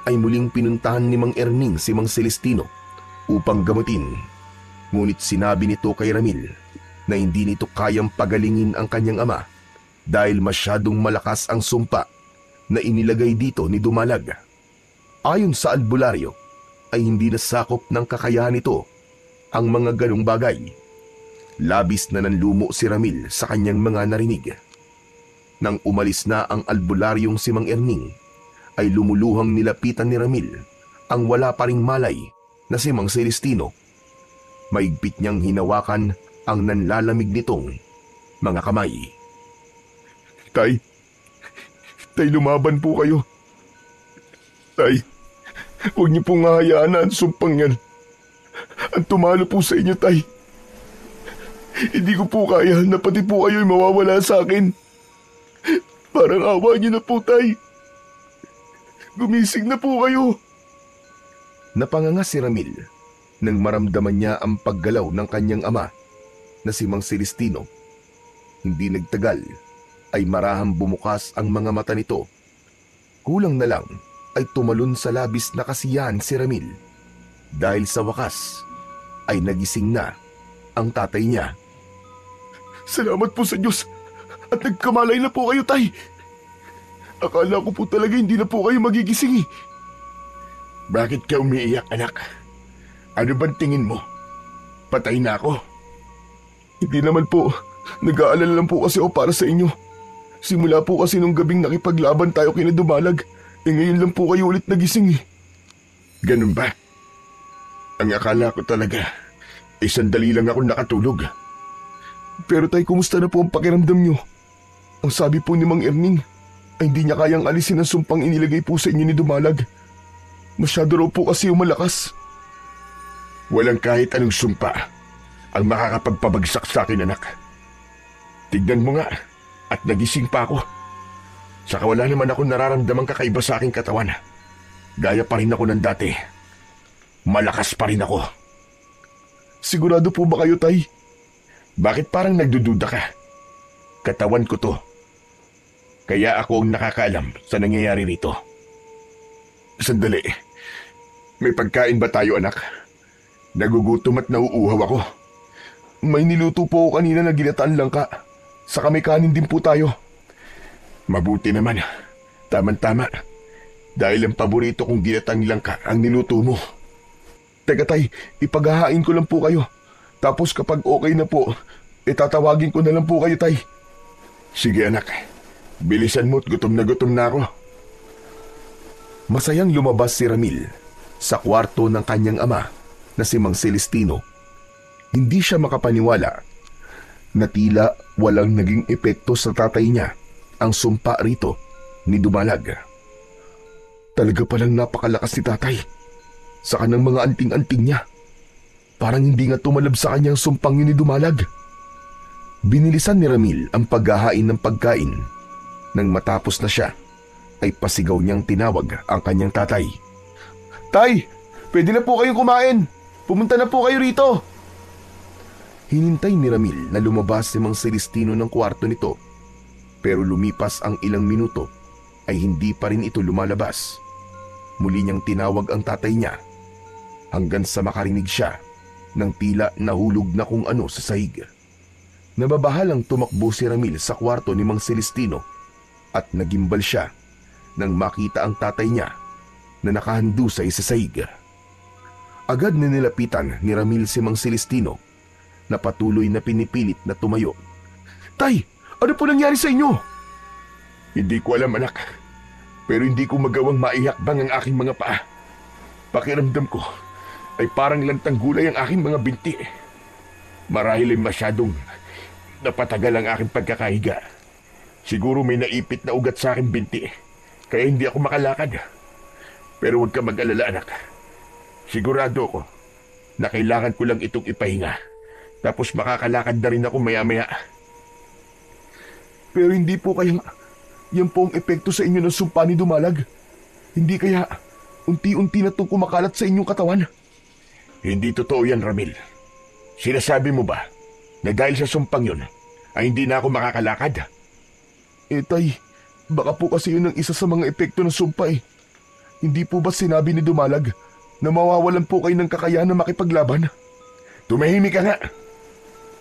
ay muling pinuntahan ni Mang Erning si Mang Celestino upang gamutin. Ngunit sinabi nito kay Ramil na hindi nito kayang pagalingin ang kanyang ama dahil masyadong malakas ang sumpa na inilagay dito ni Dumalag. Ayon sa albularyo, ay hindi nasakop ng kakayahan nito ang mga ganong bagay. Labis na nanlumo si Ramil sa kanyang mga narinig. Nang umalis na ang albularyong si Mang Erning, ay lumuluhang nilapitan ni Ramil ang wala pa ring malay na si Mang Celestino. Maigpit niyang hinawakan ang nanlalamig nitong mga kamay. Tay, lumaban po kayo. Tay, huwag niyo pong hahayaan na ang sumpang yan ang tumalo po sa inyo, tay. Hindi ko po kaya na pati po kayo'y mawawala sa akin. Parang awa niyo na po, tay. Gumising na po kayo. Napanganga si Ramil nang maramdaman niya ang paggalaw ng kanyang ama na si Mang Celestino. Hindi nagtagal ay marahang bumukas ang mga mata nito. Kulang na lang ay tumalon sa labis na kasiyahan si Ramil dahil sa wakas ay nagising na ang tatay niya. Salamat po sa Diyos at nagkamalay na po kayo, tay. Akala ko po talaga hindi na po kayo magigising eh. Bakit ka umiiyak, anak? Ano bang tingin mo? Patay na ako? Hindi naman po. Nag-aalala lang po kasi ako para sa inyo. Simula po kasi nung gabing nakipaglaban tayo kina Dumalag, ngayon lang po kayo ulit nagising eh. Ganun ba? Ang akala ko talaga, sandali lang ako nakatulog. Pero tay, kumusta na po ang pakiramdam nyo? Ang sabi po ni Mang Erning ay hindi niya kayang alisin ang sumpang inilagay po sa inyo ni Dumalag. Masyado raw po kasi yung malakas. Walang kahit anong sumpa ang makakapagpabagsak sa akin, anak. Tignan mo nga at nagising pa ako. Saka wala naman ako nararamdamang kakaiba sa aking katawan. Gaya pa rin ako ng dati. Malakas pa rin ako. Sigurado po ba kayo, Tay? Bakit parang nagdududa ka? Katawan ko to. Kaya ako ang nakakaalam sa nangyayari rito. Sandali. May pagkain ba tayo, anak? Nagugutom at nauuhaw ako. May niluto po ako kanina na ginataan langka. Saka may kanin din po tayo. Mabuti naman. Tama-tama. Dahil ang paborito kong ginatang langka ang niluto mo. Teka, Tay, ipaghahain ko lang po kayo. Tapos kapag okay na po, itatawagin ko na lang po kayo, Tay. Sige, anak. Bilisan mo at gutom na ako. Masayang lumabas si Ramil sa kwarto ng kanyang ama na si Mang Celestino. Hindi siya makapaniwala na tila walang naging epekto sa tatay niya ang sumpa rito ni Dumalag. Talaga palang napakalakas ni tatay. Sa kanang mga anting-anting niya. Parang hindi nga tumalab sa kanyang sumpang yun ni Dumalag. Binilisan ni Ramil ang paghahain ng pagkain. Nang matapos na siya, ay pasigaw niyang tinawag ang kanyang tatay. Tay, pwede na po kayong kumain. Pumunta na po kayo rito. Hinintay ni Ramil na lumabas si Mang Celestino ng kwarto nito. Pero lumipas ang ilang minuto ay hindi pa rin ito lumalabas. Muli niyang tinawag ang tatay niya hanggang sa makarinig siya ng tila nahulog na kung ano sa sahig. Nababahalang tumakbo si Ramil sa kwarto ni Mang Celestino at nagimbal siya nang makita ang tatay niya na nakahandusay sa sahig. Agad na nilapitan ni Ramil si Mang Celestino na patuloy na pinipilit na tumayo. Tay, ano po nangyari sa inyo? Hindi ko alam, anak. Pero hindi ko magawang maihakbang ang aking mga paa. Pakiramdam ko ay parang lantang gulay ang aking mga binti. Marahil ay masyadong napatagal ang aking pagkakahiga. Siguro may naipit na ugat sa aking binti, kaya hindi ako makalakad. Pero huwag ka mag-alala, anak. Sigurado ko na kailangan ko lang itong ipahinga. Tapos makakalakad na rin ako maya-maya. Pero hindi po kaya yan po ang epekto sa inyo ng sumpa ni Dumalag? Hindi kaya unti-unti na itong kumakalat sa inyong katawan? Hindi totoo yan, Ramil. Sinasabi mo ba na dahil sa sumpang yun ay hindi na ako makakalakad? Tay, baka po kasi yun ang isa sa mga epekto ng sumpa eh. Hindi po ba sinabi ni Dumalag na mawawalan po kayo ng kakayahan na makipaglaban? Tumahimik ka nga.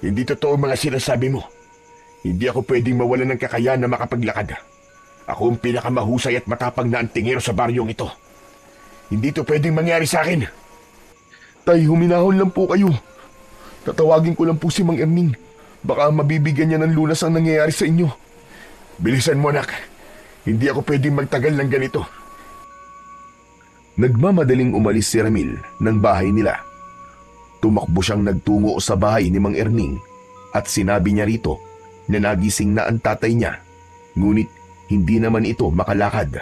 Hindi totoo ang mga sinasabi mo. Hindi ako pwedeng mawalan ng kakayahan na makapaglakad. Ako ang pinakamahusay at matapang na antingero sa baryong ito. Hindi to pwedeng mangyari sa akin. Tay, huminahon lang po kayo. Tatawagin ko lang po si Mang Erning. Baka mabibigyan niya ng lunas ang nangyayari sa inyo. Bilisan mo, anak. Hindi ako pwedeng magtagal ng ganito. Nagmamadaling umalis si Ramil ng bahay nila. Tumakbo siyang nagtungo sa bahay ni Mang Erning at sinabi niya rito na nagising na ang tatay niya, ngunit hindi naman ito makalakad.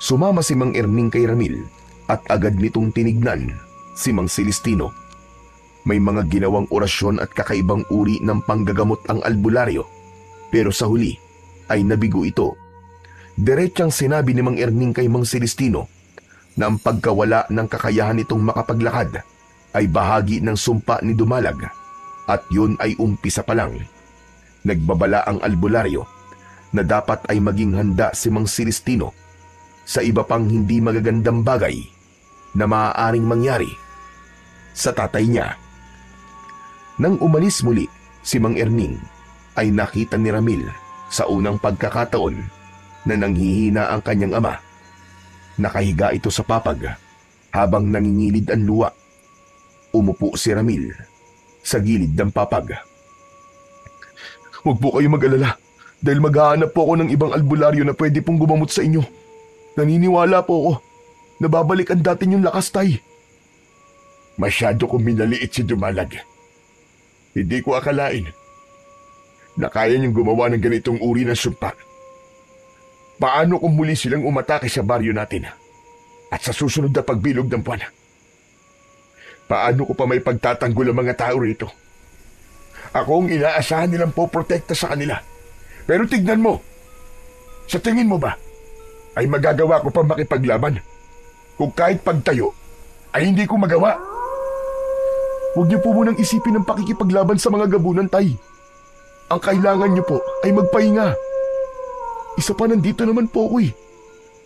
Sumama si Mang Erning kay Ramil at agad nitong tinignan si Mang Celestino. May mga ginawang orasyon at kakaibang uri ng panggagamot ang albularyo, pero sa huli ay nabigo ito. Diretsang sinabi ni Mang Erning kay Mang Celestino na ang pagkawala ng kakayahan nitong makapaglakad ay bahagi ng sumpa ni Dumalag at yun ay umpisa pa lang. Nagbabala ang albularyo na dapat ay maging handa si Mang Celestino sa iba pang hindi magagandang bagay na maaaring mangyari sa tatay niya. Nang umalis muli si Mang Erning ay nakita ni Ramil sa unang pagkakataon na nanghihina ang kanyang ama. Nakahiga ito sa papag habang nangingilid ang luwa. Umupo si Ramil sa gilid ng papag. Huwag po kayo mag-alala dahil maghahanap po ako ng ibang albularyo na pwede pong gumamot sa inyo. Naniniwala po ako na babalik ang dati niyong lakas, Tay. Masyado kong minaliit si Dumalag. Hindi ko akalain na kaya niyong gumawa ng ganitong uri ng sumpa. Paano kung muli silang umatake sa baryo natin? at sa susunod na pagbilog ng buwan. Paano ko pa may pagtatanggol ang mga tao rito? Ako ang inaasahan nilang poprotekta sa kanila. Pero tignan mo, sa tingin mo ba, ay magagawa ko pa makipaglaban? Kung kahit pagtayo, ay hindi ko magawa. Huwag niyo po munang isipin ang pakikipaglaban sa mga gabunan, Tay. Ang kailangan niyo po ay magpahinga. Isa pa, nandito naman po ako eh.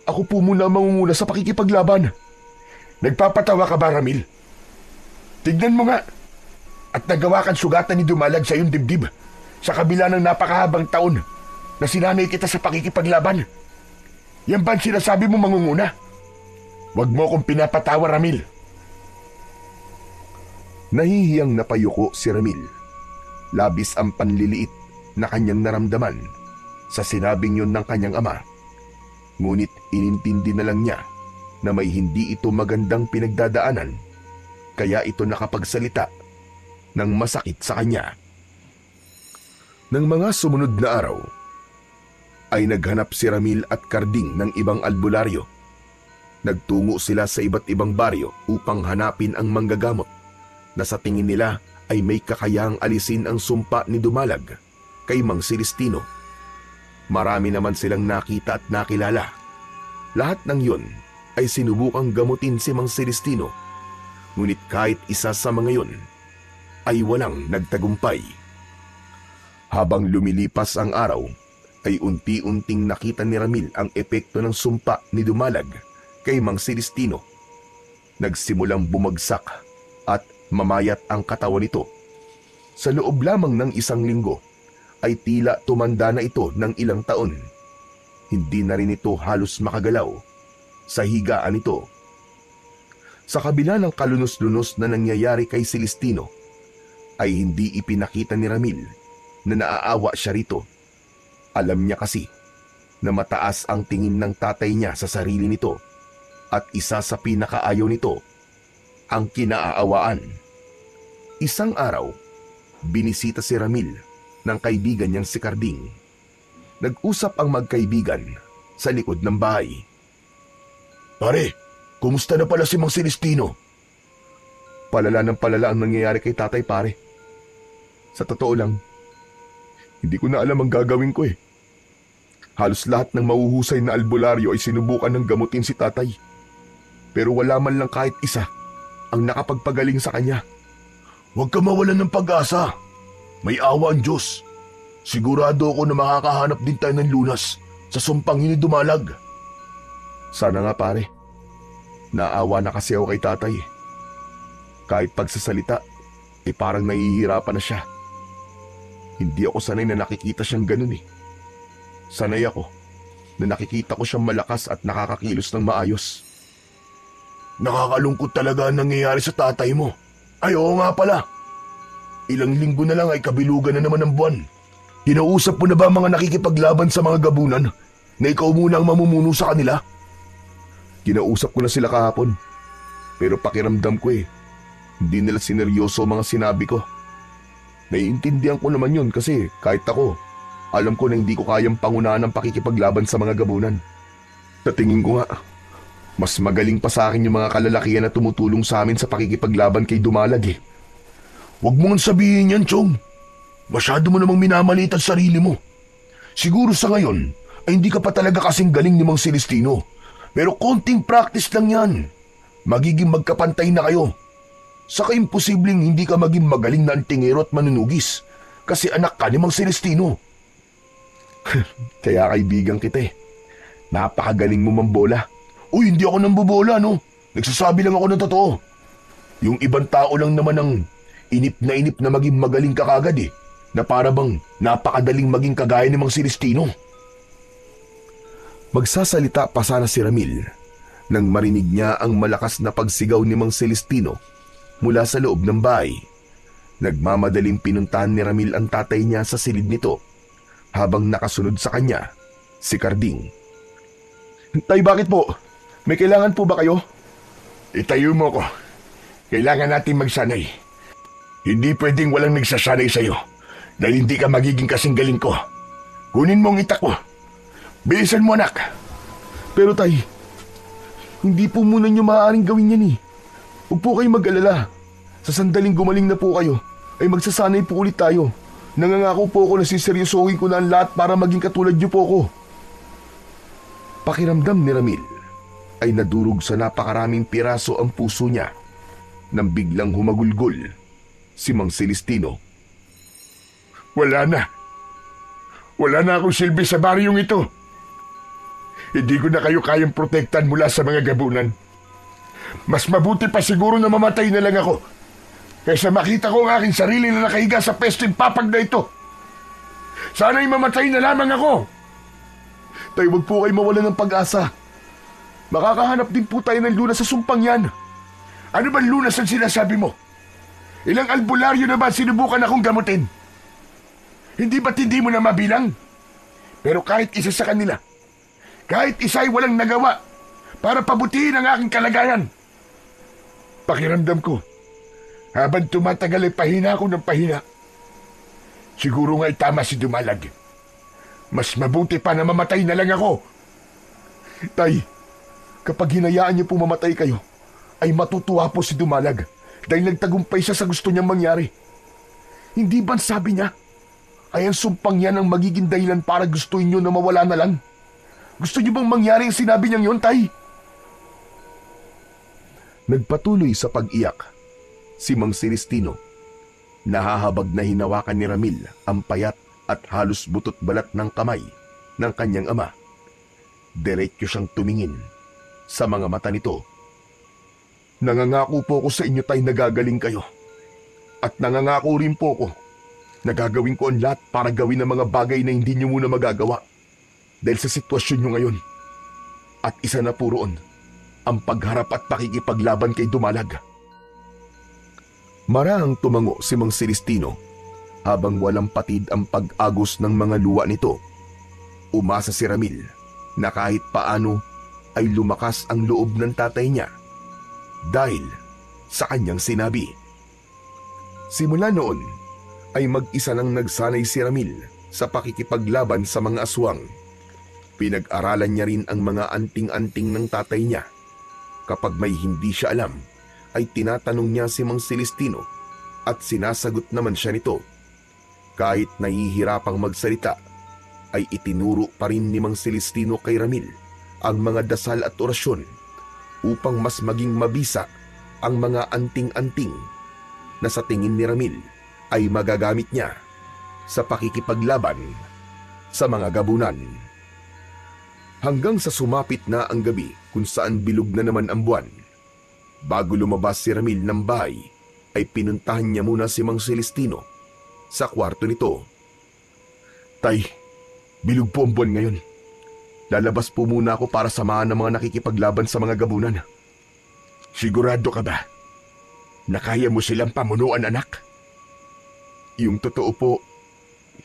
Ako po muna ang mangunguna sa pakikipaglaban. Nagpapatawa ka ba, Ramil? Tignan mo nga. At nagawa kang sugatan ni Dumalag sa iyong dibdib sa kabila ng napakahabang taon na sinanay kita sa pakikipaglaban. Yan ba ang sinasabi mo mangunguna? Huwag mo akong pinapatawa, Ramil. Nahihiyang napayuko si Ramil. Labis ang panliliit na kanyang naramdaman sa sinabing yun ng kanyang ama. Ngunit inintindi na lang niya na may hindi ito magandang pinagdadaanan, kaya ito nakapagsalita ng masakit sa kanya. Nang mga sumunod na araw, ay naghanap si Ramil at Karding ng ibang albularyo. Nagtungo sila sa iba't ibang baryo upang hanapin ang manggagamot na sa tingin nila ay may kakayahang alisin ang sumpa ni Dumalag kay Mang Celestino. Marami naman silang nakita at nakilala. Lahat ng yun ay sinubukang gamutin si Mang Celestino, ngunit kahit isa sa mga yun ay walang nagtagumpay. Habang lumilipas ang araw, ay unti-unting nakita ni Ramil ang epekto ng sumpa ni Dumalag kay Mang Celestino. Nagsimulang bumagsak at mamayat ang katawan nito. Sa loob lamang ng isang linggo, ay tila tumanda na ito ng ilang taon. Hindi na rin ito halos makagalaw sa higaan nito. Sa kabila ng kalunos-lunos na nangyayari kay Celestino, ay hindi ipinakita ni Ramil na naaawa siya rito. Alam niya kasi na mataas ang tingin ng tatay niya sa sarili nito at isa sa pinakaayaw nito ang kinaaawaan. Isang araw, binisita si Ramil ng kaibigan niyang si Karding. Nag-usap ang magkaibigan sa likod ng bahay. Pare, kumusta na pala si Mang Celestino? Palala ng palala ang nangyayari kay tatay, pare. Sa totoo lang, hindi ko na alam ang gagawin ko eh. Halos lahat ng mahuhusay na albularyo ay sinubukan ng gamutin si tatay. Pero wala man lang kahit isa ang nakapagpagaling sa kanya. Huwag ka mawalan ng pag-asa. May awa ang Diyos. Sigurado ako na makakahanap din tayo ng lunas sa sumpang hinidumalag. Sana nga, pare. Naawa na kasi ako kay tatay. Kahit pagsasalita, parang nahihirapan na siya. Hindi ako sanay na nakikita siyang ganun eh. Sanay ako na nakikita ko siyang malakas at nakakakilos ng maayos. Nakakalungkot talaga ang nangyayari sa tatay mo. Ay, oo nga pala. Ilang linggo na lang ay kabilugan na naman ng buwan. Kinausap mo na ba mga nakikipaglaban sa mga gabunan na ikaw muna ang mamumuno sa kanila? Kinausap ko na sila kahapon. Pero pakiramdam ko hindi nila sineryoso ang mga sinabi ko. Naiintindihan ko naman yun kasi kahit ako, alam ko na hindi ko kayang pangunahan ng pakikipaglaban sa mga gabunan. Sa tingin ko nga, mas magaling pa sa akin yung mga kalalakihan na tumutulong sa amin sa pakikipaglaban kay Dumalag eh. Huwag mo nga sabihin yan, Chong. Masyado mo namang minamaliit ang sarili mo. Siguro sa ngayon ay hindi ka pa talaga kasing galing ni Mang Celestino. Pero konting practice lang yan. Magiging magkapantay na kayo. Saka imposibleng hindi ka maging magaling na antingero at manunugis kasi anak ka ni Mang Celestino. Kaya kaibigan kita eh. Napakagaling mo mambola. Uy, hindi ako nambobola, no? Nagsasabi lang ako ng totoo. Yung ibang tao lang naman ang inip na maging magaling ka kagad eh. Na para bang napakadaling maging kagaya ni Mang Celestino. Magsasalita pa sana si Ramil nang marinig niya ang malakas na pagsigaw ni Mang Celestino mula sa loob ng bahay. Nagmamadaling pinuntahan ni Ramil ang tatay niya sa silid nito habang nakasunod sa kanya si Karding. Tay, bakit po? May kailangan po ba kayo? Itayo mo ko. Kailangan natin magsanay. Hindi pwedeng walang nagsasanay sa'yo dahil hindi ka magiging kasing galing ko. Kunin mo ang itak ko. Bilisan mo, anak. Pero tay, Hindi po muna niyo maaaring gawin yan eh. Huwag po kayong mag-alala. Sa sandaling gumaling na po kayo, ay magsasanay po ulit tayo. Nangangako po ako na siseryosohin ko na ang lahat para maging katulad niyo po ako. Pakiramdam ni Ramil ay nadurog sa napakaraming piraso ang puso niya nang biglang humagulgol si Mang Celestino. Wala na. Wala na akong silbi sa baryong ito. Hindi ko na kayo kayang protektan mula sa mga gabunan. Mas mabuti pa siguro na mamatay na lang ako kaysa makita ko ang aking sarili na nakahiga sa pesteng papag na ito. Sana'y mamatay na lamang ako. Tay, wag po kayo mawalan ng pag-asa. Makakahanap din po tayo ng lunas sa sumpang yan. Ano ba lunas ang sinasabi mo? Ilang albularyo na ba sinubukan akong gamutin? Hindi ba't hindi mo na mabilang? Pero kahit isa sa kanila, kahit isa ay walang nagawa para pabutihin ang aking kalagayan. Pakiramdam ko, habang tumatagal ay pahina ako ng pahina. Siguro nga ay tama si Dumalag. Mas mabuti pa na mamatay na lang ako. Tay, kapag hinayaan niyo po mamatay kayo, ay matutuwa po si Dumalag dahil nagtagumpay siya sa gusto niyang mangyari. Hindi ba sabi niya, ay ang sumpang yan ang magiging dahilan para gustuin niyo na mawala na lang? Gusto niyo bang mangyari ang sinabi niyang yun, Tay? Nagpatuloy sa pag-iyak si Mang Celestino. Nahahabag na hinawakan ni Ramil ang payat at halos butot balat ng kamay ng kanyang ama. Diretso siyang tumingin sa mga mata nito. Nangangako po ako sa inyo, Tay, nagagaling kayo. At nangangako rin po ako na gagawin ko ang lahat para gawin ang mga bagay na hindi niyo muna magagawa dahil sa sitwasyon niyo ngayon. At isa na po roon, ang pagharap at pakikipaglaban kay Dumalag. Marahang tumango si Mang Celestino habang walang patid ang pag-agos ng mga luwa nito. Umasa si Ramil na kahit paano ay lumakas ang loob ng tatay niya dahil sa kanyang sinabi. Simula noon ay mag-isa nang nagsanay si Ramil sa pakikipaglaban sa mga aswang. Pinag-aralan niya rin ang mga anting-anting ng tatay niya. Kapag may hindi siya alam, ay tinatanong niya si Mang Celestino at sinasagot naman siya nito. Kahit nahihirapang magsalita, ay itinuro pa rin ni Mang Celestino kay Ramil ang mga dasal at orasyon upang mas maging mabisa ang mga anting-anting na sa tingin ni Ramil ay magagamit niya sa pakikipaglaban sa mga gabunan. Hanggang sa sumapit na ang gabi kung saan bilog na naman ang buwan. Bago lumabas si Ramil ng bahay, ay pinuntahan niya muna si Mang Celestino sa kwarto nito. Tay, bilog po ang buwan ngayon. Lalabas po muna ako para samahan ng mga nakikipaglaban sa mga gabunan. Sigurado ka ba na kaya mo silang pamunuan, anak? Yung totoo po,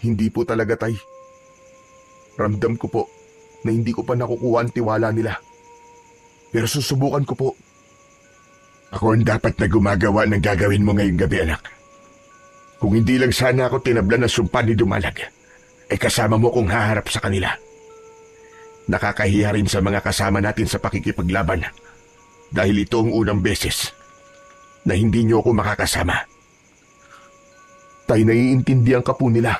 hindi po talaga, Tay. Ramdam ko po na hindi ko pa nakukuha ang tiwala nila. Pero susubukan ko po. Ako ang dapat na gumagawa ng gagawin mo ngayong gabi, anak. Kung hindi lang sana ako tinablan ng sumpa ni Dumalag, ay kasama mo kong haharap sa kanila. Nakakahiya rin sa mga kasama natin sa pakikipaglaban dahil ito ang unang beses na hindi niyo ako makakasama. Tay, naiintindihan ka po nila.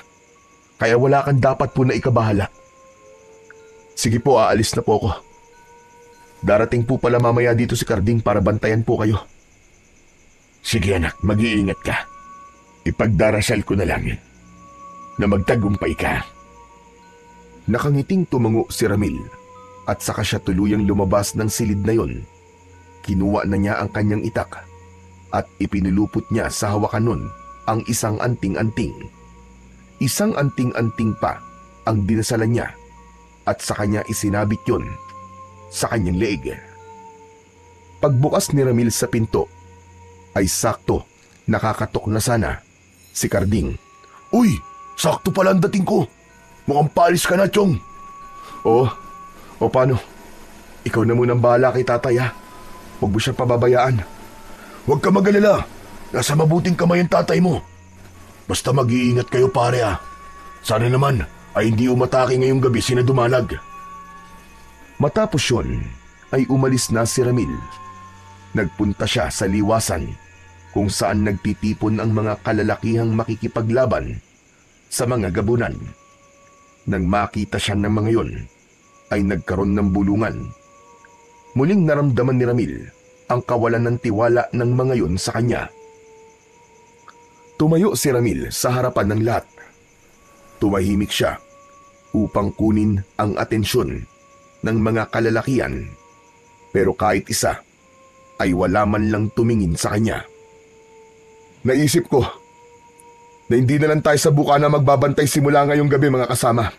Kaya wala kang dapat po na ikabahala. Sige po, aalis na po ako. Darating po pala mamaya dito si Carding para bantayan po kayo. Sige anak, mag-iingat ka. Ipagdarasal ko na lang na magtagumpay ka. Nakangiting tumango si Ramil at saka siya tuluyang lumabas ng silid na yon. Kinuha na niya ang kanyang itak at ipinulupot niya sa hawakan nun ang isang anting-anting. Isang anting-anting pa ang dinasalan niya at sa kanya isinabit yun sa kanyang leeg. Pagbukas ni Ramil sa pinto ay sakto nakakatok na sana si Carding. Uy, sakto pala ang dating ko. Mukhang paalis ka na, Chong. O paano? Ikaw na munang bahala kay tatay, ha? Huwag mo siyang pababayaan. Huwag ka mag-alala. Nasa mabuting kamay ang tatay mo. Basta mag-iingat kayo, pare, ha? Sana naman ay hindi umatake ngayong gabi sina Dumalag. Matapos yun, ay umalis na si Ramil. Nagpunta siya sa liwasan kung saan nagtitipon ang mga kalalakihang makikipaglaban sa mga gabunan. Nang makita siya ng mga yon, ay nagkaroon ng bulungan. Muling naramdaman ni Ramil ang kawalan ng tiwala ng mga yon sa kanya. Tumayo si Ramil sa harapan ng lahat. Tumahimik siya upang kunin ang atensyon ng mga kalalakihan, pero kahit isa ay wala man lang tumingin sa kanya. Naisip ko na hindi na lang tayo sa bukana magbabantay simula ngayong gabi, mga kasama.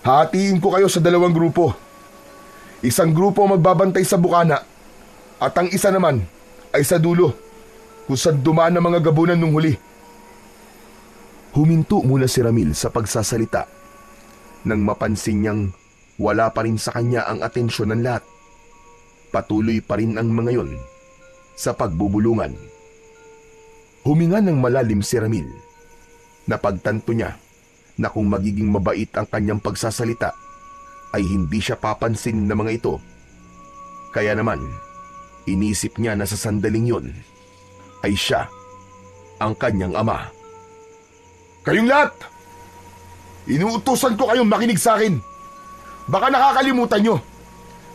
Hatiin ko kayo sa 2 grupo. Isang grupo ang magbabantay sa bukana at ang isa naman ay sa dulo kung saan dumaan ang mga gabunan nung huli. Huminto muna si Ramil sa pagsasalita nang mapansin niyang wala pa rin sa kanya ang atensyon ng lahat. Patuloy pa rin ang mga yon sa pagbubulungan. Huminga ng malalim si Ramil. Napagtanto niya na kung magiging mabait ang kanyang pagsasalita ay hindi siya papansin ng mga ito. Kaya naman, inisip niya na sa sandaling yon ay siya ang kanyang ama. Kayong lahat! Inuutusan ko kayong makinig sa akin. Baka nakakalimutan nyo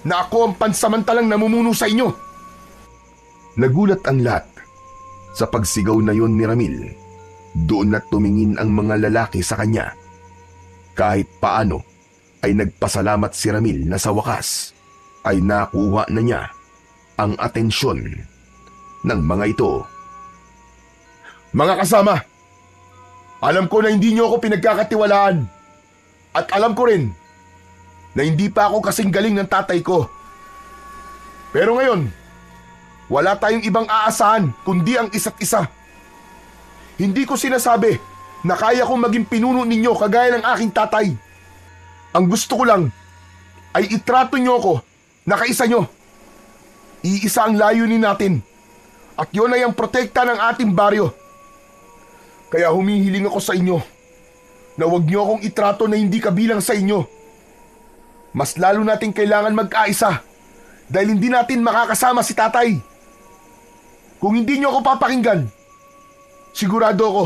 na ako ang pansamantalang namumuno sa inyo. Nagulat ang lahat sa pagsigaw na yon ni Ramil. Doon na tumingin ang mga lalaki sa kanya. Kahit paano ay nagpasalamat si Ramil na sa wakas ay nakuha na niya ang atensyon ng mga ito. Mga kasama, alam ko na hindi nyo ako pinagkakatiwalaan. At alam ko rin na hindi pa ako kasing galing ng tatay ko. Pero ngayon, wala tayong ibang aasahan kundi ang isa't isa. Hindi ko sinasabi na kaya kong maging pinuno ninyo kagaya ng aking tatay. Ang gusto ko lang ay itrato nyo ako na kaisa nyo. Iisa ang layunin natin at yun ay ang protekta ng ating baryo. Kaya humihiling ako sa inyo na huwag nyo akong itrato na hindi kabilang sa inyo. Mas lalo natin kailangan mag-aisa dahil hindi natin makakasama si tatay. Kung hindi nyo ako papakinggan, sigurado ako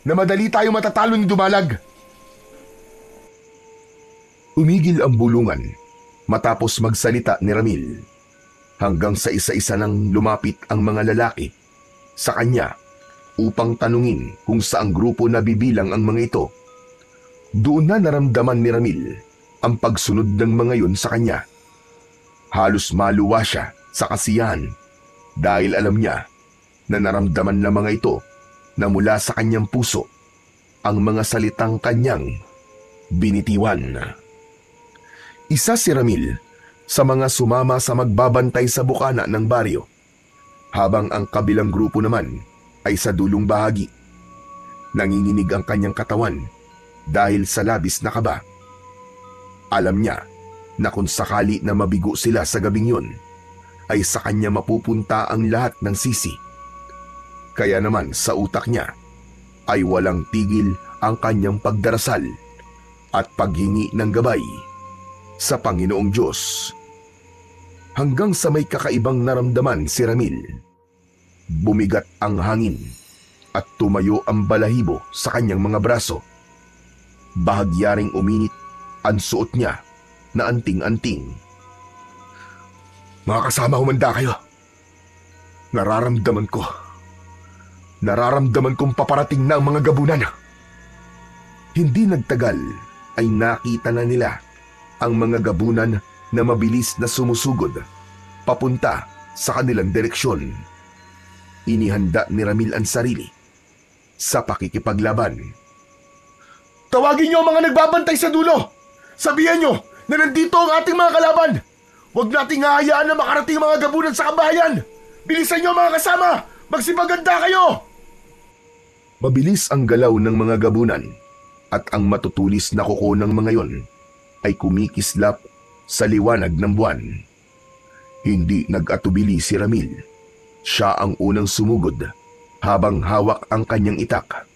na madali tayo matatalo ni Dumalag. Umigil ang bulungan matapos magsalita ni Ramil hanggang sa isa-isa nang lumapit ang mga lalaki sa kanya upang tanungin kung saang grupo nabibilang ang mga ito. Doon na naramdaman ni Ramil ang pagsunod ng mga yon sa kanya. Halos maluwa siya sa kasiyahan dahil alam niya na naramdaman ng mga ito na mula sa kanyang puso ang mga salitang kanyang binitiwan. Isa si Ramil sa mga sumama sa magbabantay sa bukana ng baryo, habang ang kabilang grupo naman ay sa dulong bahagi. Nanginginig ang kanyang katawan dahil sa labis na kaba. Alam niya na kung sakali na mabigo sila sa gabing yon, ay sa kanya mapupunta ang lahat ng sisi. Kaya naman sa utak niya ay walang tigil ang kanyang pagdarasal at paghingi ng gabay sa Panginoong Diyos. Hanggang sa may kakaibang naramdaman si Ramil. Bumigat ang hangin at tumayo ang balahibo sa kanyang mga braso. Bahagyaring uminit ang suot niya na anting-anting. Mga kasama, humanda kayo. Nararamdaman kong paparating na ang mga gabunan. Hindi nagtagal ay nakita na nila ang mga gabunan na mabilis na sumusugod papunta sa kanilang direksyon. Inihanda ni Ramil ang sarili sa pakikipaglaban. Tawagin niyo ang mga nagbabantay sa dulo! Sabihan niyo na nandito ang ating mga kalaban! Huwag nating hahayaan na makarating ang mga gabunan sa kabahayan! Bilisan niyo mga kasama! Magsipaganda kayo! Mabilis ang galaw ng mga gabunan at ang matutulis na kuko ng mga yon ay kumikislap sa liwanag ng buwan. Hindi nag-atubili si Ramil. Siya ang unang sumugod habang hawak ang kanyang itak.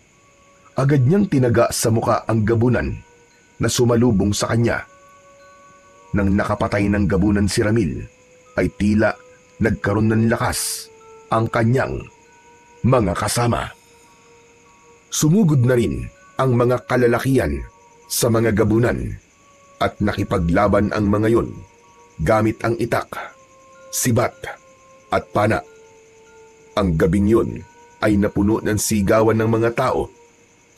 Agad niyang tinaga sa muka ang gabunan na sumalubong sa kanya. Nang nakapatay ng gabunan si Ramil, ay tila nagkaroon ng lakas ang kanyang mga kasama. Sumugod na rin ang mga kalalakian sa mga gabunan at nakipaglaban ang mga yon gamit ang itak, sibat at pana. Ang gabing yon ay napuno ng sigawan ng mga tao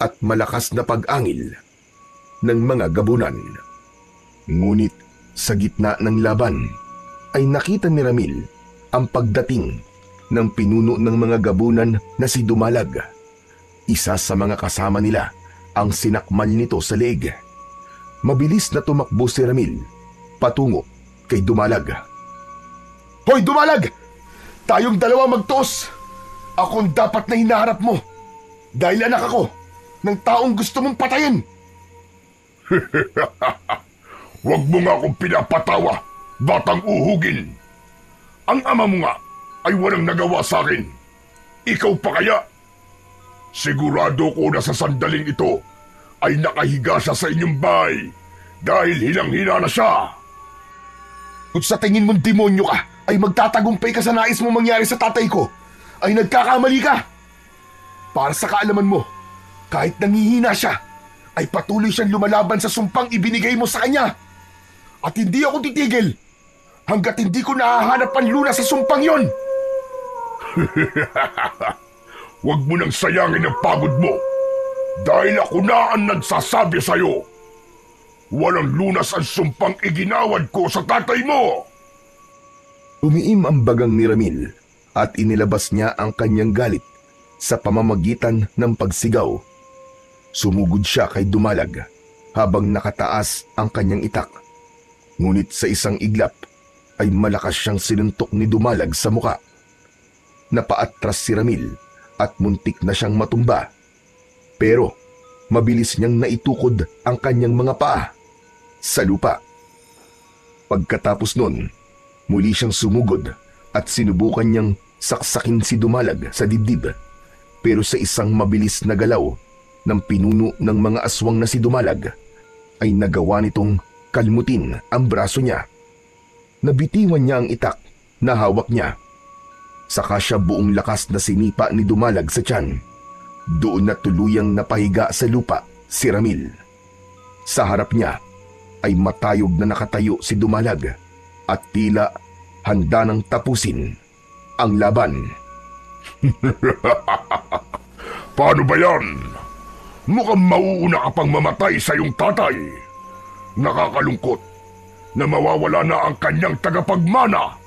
at malakas na pag-angil ng mga gabunan. Ngunit sa gitna ng laban ay nakita ni Ramil ang pagdating ng pinuno ng mga gabunan na si Dumalag. Isa sa mga kasama nila ang sinakmal nito sa leeg. Mabilis na tumakbo si Ramil patungo kay Dumalag. "Hoy Dumalag! Tayong dalawa magtuos! Akong dapat na hinaharap mo dahil anak ako ng taong gusto mong patayin!" Huwag mo nga akong pinapatawa, batang uhugin. Ang ama mo nga ay walang nagawa sa akin. Ikaw pa kaya? Sigurado ko na sa sandaling ito ay nakahiga siya sa inyong bahay dahil hilang-hina na siya. Kung sa tingin mong demonyo ka ay magtatagumpay ka sa nais mo mangyari sa tatay ko, ay nagkakamali ka. Para sa kaalaman mo, kahit nangihina siya, ay patuloy siyang lumalaban sa sumpang ibinigay mo sa kanya. At hindi ako titigil hanggat hindi ko nahahanap ang lunas sa sumpang yon. Huwag mo nang sayangin ang pagod mo dahil ako na ang nagsasabi sa'yo. Walang lunas ang sumpang iginawad ko sa tatay mo. Umiim ang bagang ni Ramil at inilabas niya ang kanyang galit sa pamamagitan ng pagsigaw. Sumugod siya kay Dumalag habang nakataas ang kanyang itak. Ngunit sa isang iglap ay malakas siyang sinuntok ni Dumalag sa muka. Napaatras si Ramil at muntik na siyang matumba. Pero mabilis niyang naitukod ang kanyang mga paa sa lupa. Pagkatapos nun, muli siyang sumugod at sinubukan niyang saksakin si Dumalag sa dibdib. Pero sa isang mabilis na galaw ng pinuno ng mga aswang na si Dumalag, ay nagawa nitong kalmutin ang braso niya. Nabitiwan niya ang itak na hawak niya. Saka siya buong lakas na sinipa ni Dumalag sa tiyan. Doon na tuluyang napahiga sa lupa si Ramil. Sa harap niya ay matayog na nakatayo si Dumalag at tila handa nang tapusin ang laban. Paano ba yan? Mukhang mauuna ka pang mamatay sa iyong tatay. Nakakalungkot na mawawala na ang kanyang tagapagmana.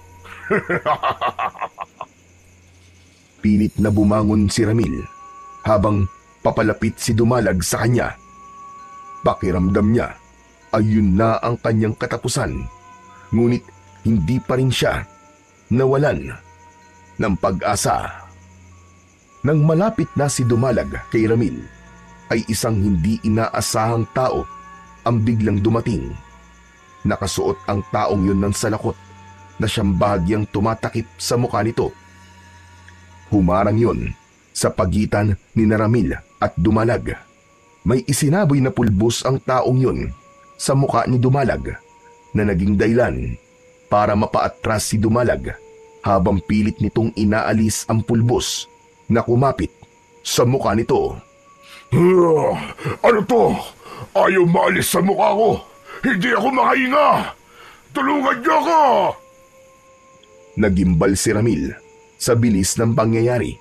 Pilit na bumangon si Ramil habang papalapit si Dumalag sa kanya. Pakiramdam niya ay yun na ang kanyang katapusan. Ngunit hindi pa rin siya nawalan ng pag-asa. Nang malapit na si Dumalag kay Ramil, ay isang hindi inaasahang tao ang biglang dumating. Nakasuot ang taong yun ng salakot na siyang bahagyang tumatakip sa mukha nito. Humarang yun sa pagitan ni Ramil at Dumalag. May isinaboy na pulbos ang taong yun sa mukha ni Dumalag na naging dahilan para mapaatras si Dumalag habang pilit nitong inaalis ang pulbos na kumapit sa mukha nito. Ano to? Ayaw maalis sa mukha ko. Hindi ako makahinga. Tulungan niyo ako! Nagimbal si Ramil sa bilis ng pangyayari.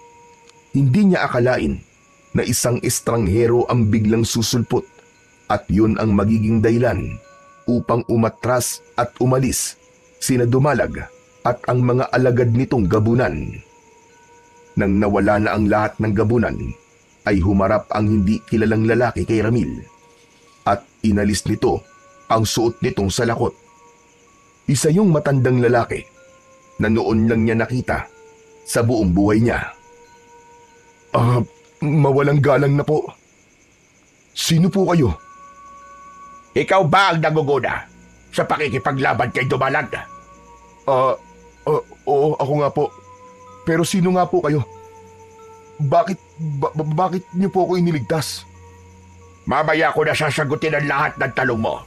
Hindi niya akalain na isang estranghero ang biglang susulpot at yun ang magiging dahilan upang umatras at umalis sina Dumalag at ang mga alagad nitong gabunan. Nang nawala na ang lahat ng gabunan, ay humarap ang hindi kilalang lalaki kay Ramil at inalis nito ang suot nitong salakot. Isa yung matandang lalaki na noon lang niya nakita sa buong buhay niya. Mawalang galang na po. Sino po kayo? Ikaw ba ang naguguda sa pakikipaglaban kay Dumalag? Oo, ako nga po. Pero sino nga po kayo? Bakit niyo po ako iniligtas? Mamaya ko na sasagutin ang lahat ng tanong mo.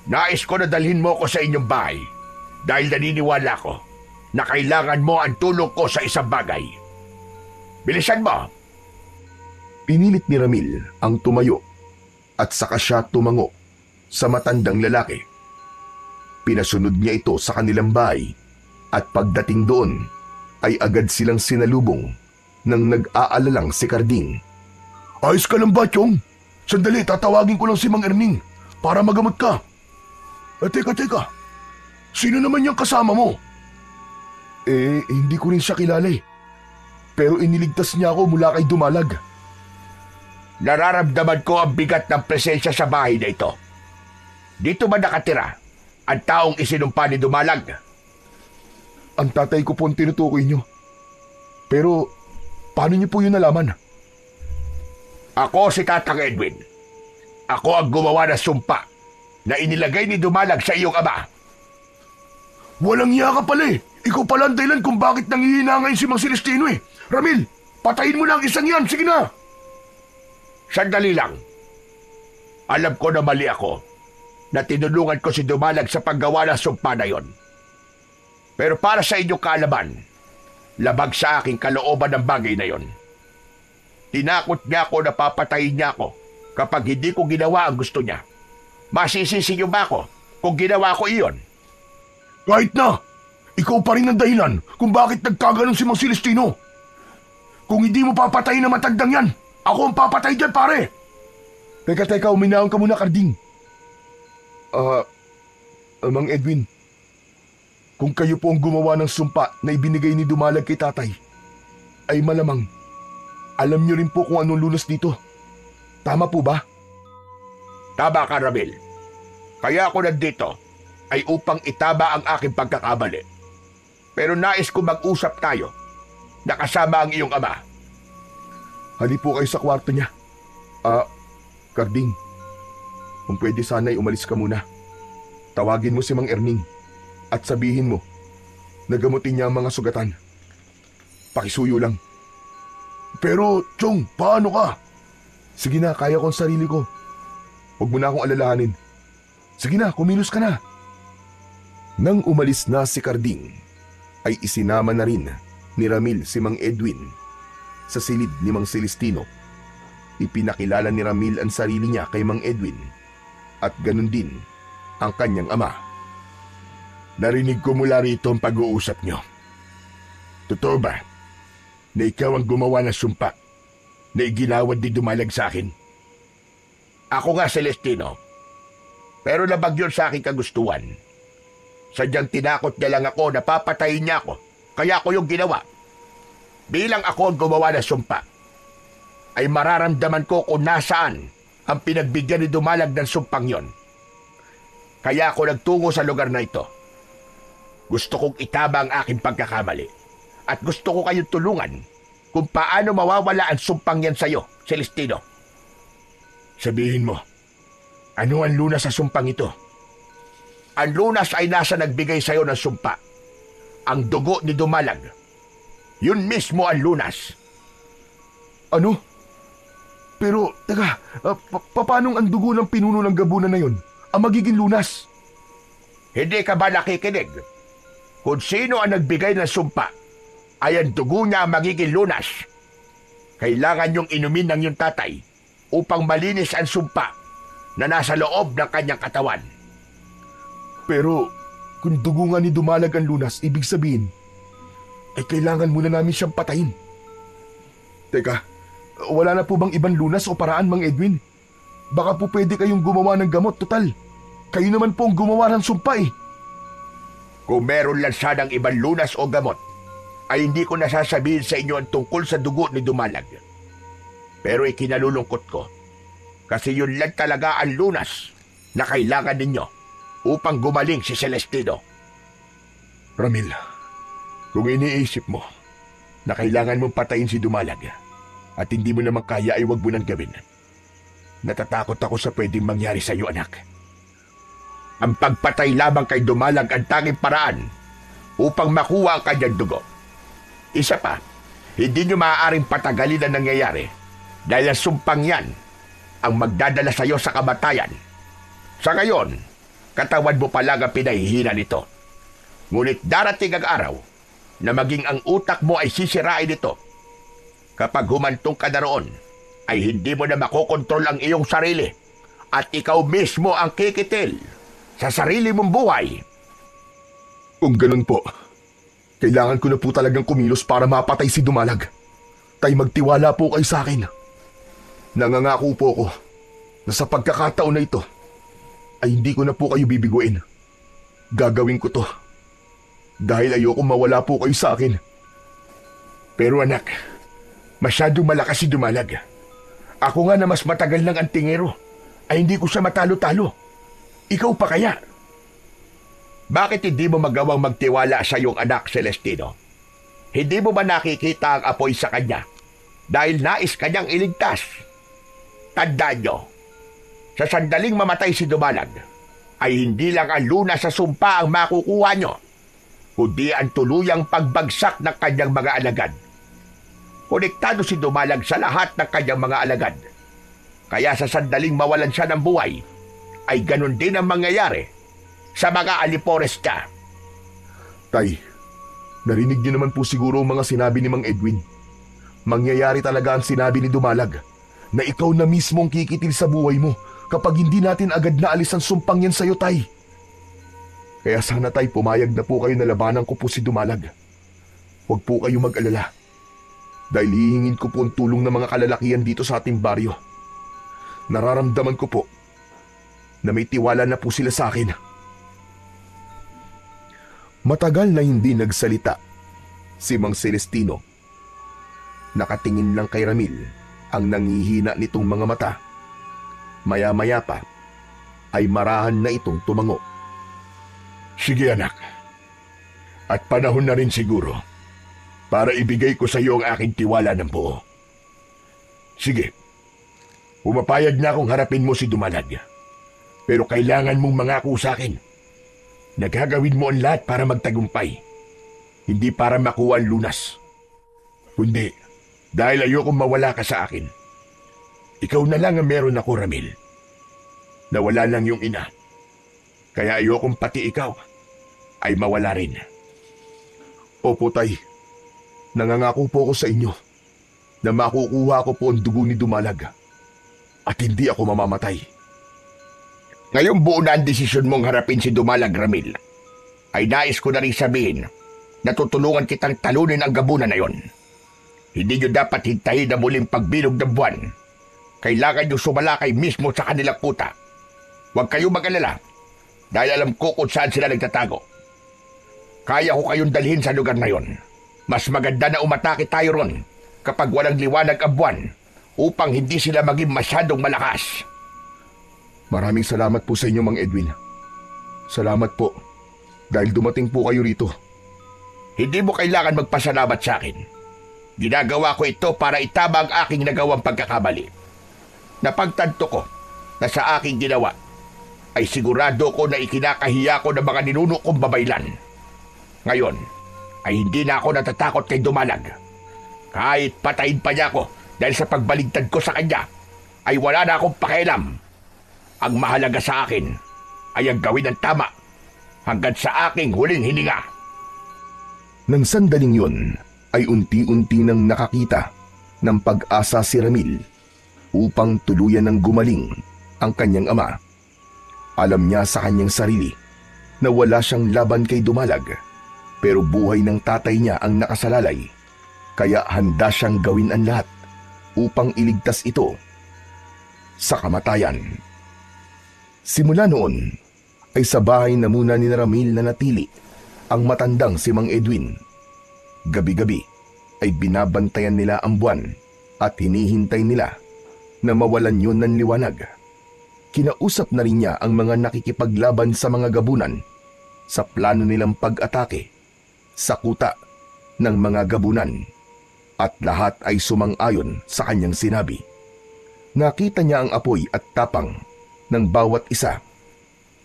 Nais ko na dalhin mo ko sa inyong bahay dahil naniniwala ko na kailangan mo ang tulong ko sa isang bagay. Bilisan mo! Pinilit ni Ramil ang tumayo at saka siya tumango sa matandang lalaki. Pinasunod niya ito sa kanilang bahay at pagdating doon ay agad silang sinalubong ng nag-aalalang si Carding. Ayos ka lang ba, Chong? Sandali, tatawagin ko lang si Mang Erning para magamot ka. Teka. Sino naman yung kasama mo? Hindi ko rin siya kilala eh. Pero iniligtas niya ako mula kay Dumalag. Nararamdaman ko ang bigat ng presensya sa bahay na ito. Dito ba nakatira ang taong isinumpa ni Dumalag? Ang tatay ko po ang tinutukoy niyo. Pero paano niyo po yun nalaman? Ako si Tatang Edwin. Ako ang gumawa ng sumpa na inilagay ni Dumalag sa iyong ama. Walang iya ka pala eh. Ikaw pala ang dahilan kung bakit nangihina ngayon si Mang Celestino eh. Ramil, patayin mo na ang isang yan. Sige na. Sandali lang. Alam ko na mali ako na tinulungan ko si Dumalag sa paggawa ng sumpa na yon. Pero para sa inyong kaalaman, labag sa aking kalooban ng bagay na yon. Tinakot niya ako na papatayin niya ako kapag hindi ko ginawa ang gusto niya. Masisisi niyo ba ako kung ginawa ko iyon? Kahit na. Ikaw pa rin ang dahilan kung bakit nagkaganon si Mang Celestino. Kung hindi mo papatayin ang matandang yan, ako ang papatay dyan, pare. Teka, uminahon ka muna, Carding. Mang Edwin, kung kayo po ang gumawa ng sumpa na ibinigay ni Dumalag kay tatay, ay malamang alam niyo rin po kung anong lunas dito. Tama po ba? Tama ka, Ramil. Kaya ako nandito ay upang itama ang aking pagkakamali. Pero nais ko mag-usap tayo na kasama ang iyong ama. Hali po kayo sa kwarto niya. Carding, kung pwede sana'y umalis ka muna. Tawagin mo si Mang Erning at sabihin mo na gamutin niya ang mga sugatan. Pakisuyo lang. Pero, Chong, paano ka? Sige na, kaya ko ang sarili ko. Huwag mo na akong alalahanin. Sige na, kumilos ka na. Nang umalis na si Carding, ay isinama na rin ni Ramil si Mang Edwin sa silid ni Mang Celestino. Ipinakilala ni Ramil ang sarili niya kay Mang Edwin at ganun din ang kanyang ama. Narinig ko mula rito ang pag-uusap niyo. Totoo ba na ikaw ang gumawa ng sumpa na iginawad ni Dumalag sa akin? Ako nga, Celestino. Pero labag yun sa aking kagustuhan. Sadyang tinakot niya lang ako na papatayin niya ako, kaya ako yung ginawa. Bilang ako ang gumawa ng sumpa, ay mararamdaman ko kung nasaan ang pinagbigyan ni Dumalag ng sumpang yon. Kaya ako nagtungo sa lugar na ito. Gusto kong itama ang aking pagkakamali at gusto ko kayong tulungan kung paano mawawala ang sumpang yan sa'yo, Celestino. Sabihin mo, ano ang lunas sa sumpang ito? Ang lunas ay nasa nagbigay sa'yo ng sumpa. Ang dugo ni Dumalag. Yun mismo ang lunas. Ano? Pero, teka, paano ang dugo ng pinuno ng gabunan na yun ang magiging lunas? Hindi ka ba nakikinig? Kung sino ang nagbigay ng sumpa, ay ang dugo niya ang magiging lunas. Kailangan yung inumin ng yung tatay upang malinis ang sumpa na nasa loob ng kanyang katawan. Pero, kung dugo nga ni Dumalag ang lunas, ibig sabihin, ay kailangan muna namin siyang patayin. Teka, wala na po bang ibang lunas o paraan, Mang Edwin? Baka po pwede kayong gumawa ng gamot, total. Kayo naman po ang gumawa ng sumpa eh. Kung meron lang sanang ibang lunas o gamot, ay hindi ko nasasabihin sa inyo ang tungkol sa dugo ni Dumalag. Pero ikinalulungkot ko, kasi yun lang talaga ang lunas na kailangan ninyo upang gumaling si Celestino. Ramil, kung iniisip mo na kailangan mong patayin si Dumalag at hindi mo naman kaya ay wag mo nang gawin, natatakot ako sa pwedeng mangyari sa iyo, anak. Ang pagpatay lamang kay Dumalag ang tanging paraan upang makuha ang kanyang dugo. Isa pa, hindi nyo maaaring patagalin ang nangyayari dahil ang sumpang yan ang magdadala sa iyo sa kamatayan. Sa ngayon, Katawan mo pa lang ang pinahihina nito. Ngunit darating ang araw na maging ang utak mo ay sisirain nito. Kapag humantong ka na roon, ay hindi mo na makokontrol ang iyong sarili at ikaw mismo ang kikitil sa sarili mong buhay. Kung ganun po, kailangan ko na po talagang kumilos para mapatay si Dumalag. Tay, magtiwala po kayo sa akin. Nangangako po ako na sa pagkakataon na ito, ay hindi ko na po kayo bibiguin. Gagawin ko to. Dahil ayoko mawala po kayo sa akin. Pero anak, masyadong malakas si Dumalag. Ako nga na mas matagal ng antingero, ay hindi ko siya matalo-talo. Ikaw pa kaya? Bakit hindi mo magawang magtiwala sa iyong anak, Celestino? Hindi mo ba nakikita ang apoy sa kanya dahil nais kanyang iligtas? Tandaan nyo, sa sandaling mamatay si Dumalag, ay hindi lang ang lunas sa sumpa ang makukuha nyo, kundi ang tuluyang pagbagsak ng kanyang mga alagad. Konektado si Dumalag sa lahat ng kanyang mga alagad. Kaya sa sandaling mawalan siya ng buhay, ay ganun din ang mangyayari sa mga alipores niya. Tay, narinig niyo naman po siguro ang mga sinabi ni Mang Edwin. Mangyayari talaga ang sinabi ni Dumalag na ikaw na mismo ang kikitil sa buhay mo kapag hindi natin agad na alis ang sumpang yan sa'yo, Tay. Kaya sana, Tay, pumayag na po kayo na labanan ko po si Dumalag. Huwag po kayo mag-alala. Dahil hihingin ko po ang tulong ng mga kalalakihan dito sa ating baryo. Nararamdaman ko po na may tiwala na po sila sa akin. Matagal na hindi nagsalita si Mang Celestino. Nakatingin lang kay Ramil ang nangihina nitong mga mata. Maya-maya pa ay marahan na itong tumango. Sige anak, at panahon na rin siguro para ibigay ko sa iyo ang aking tiwala ng buo. Sige, pumapayag na akong harapin mo si Dumalag. Pero kailangan mong mangako sa akin. Nagagawin mo ang lahat para magtagumpay. Hindi para makuha ang lunas. Kundi, dahil ayokong mawala ka sa akin. Ikaw na lang ang meron ako, Ramil. Nawala lang yung ina. Kaya ayokong pati ikaw ay mawala rin. Opo, Tay. Nangangako po ako sa inyo na makukuha ko po ang dugo ni Dumalag at hindi ako mamamatay. Ngayong buo na ang desisyon mong harapin si Dumalag, Ramil, ay nais ko na rin sabihin na tutulungan kitang talunin ang gabunan na yon. Hindi nyo dapat hintayin na muling pagbilog ng buwan. Kailangan nyo sumalakay mismo sa kanilang kuta. Huwag kayong mag-alala dahil alam ko kung saan sila nagtatago. Kaya ko kayong dalhin sa lugar na yon. Mas maganda na umatake tayo ron kapag walang liwanag ang buwan upang hindi sila maging masyadong malakas. Maraming salamat po sa inyo, Mang Edwin. Salamat po dahil dumating po kayo rito. Hindi mo kailangan magpasalamat sa akin. Ginagawa ko ito para itama ang aking nagawang pagkakamali. Napagtanto ko na sa aking ginawa ay sigurado ko na ikinakahiya ko ng mga ninuno kong babaylan. Ngayon ay hindi na ako natatakot kay Dumalag. Kahit patayin pa niya ako dahil sa pagbaligtad ko sa kanya, ay wala na akong pakialam. Ang mahalaga sa akin ay ang gawin ng tama hanggang sa aking huling hininga. Nang sandaling yun, ay unti-unti nang nakakita ng pag-asa si Ramil upang tuluyan ng gumaling ang kanyang ama. Alam niya sa kanyang sarili na wala siyang laban kay Dumalag, pero buhay ng tatay niya ang nakasalalay, kaya handa siyang gawin ang lahat upang iligtas ito sa kamatayan. Simula noon ay sa bahay na muna ni Ramil na natili ang matandang si Mang Edwin. Gabi-gabi ay binabantayan nila ang buwan at hinihintay nila na mawalan yun ng liwanag. Kinausap na rin niya ang mga nakikipaglaban sa mga gabunan sa plano nilang pag-atake sa kuta ng mga gabunan, at lahat ay sumang-ayon sa kanyang sinabi. Nakita niya ang apoy at tapang ng bawat isa.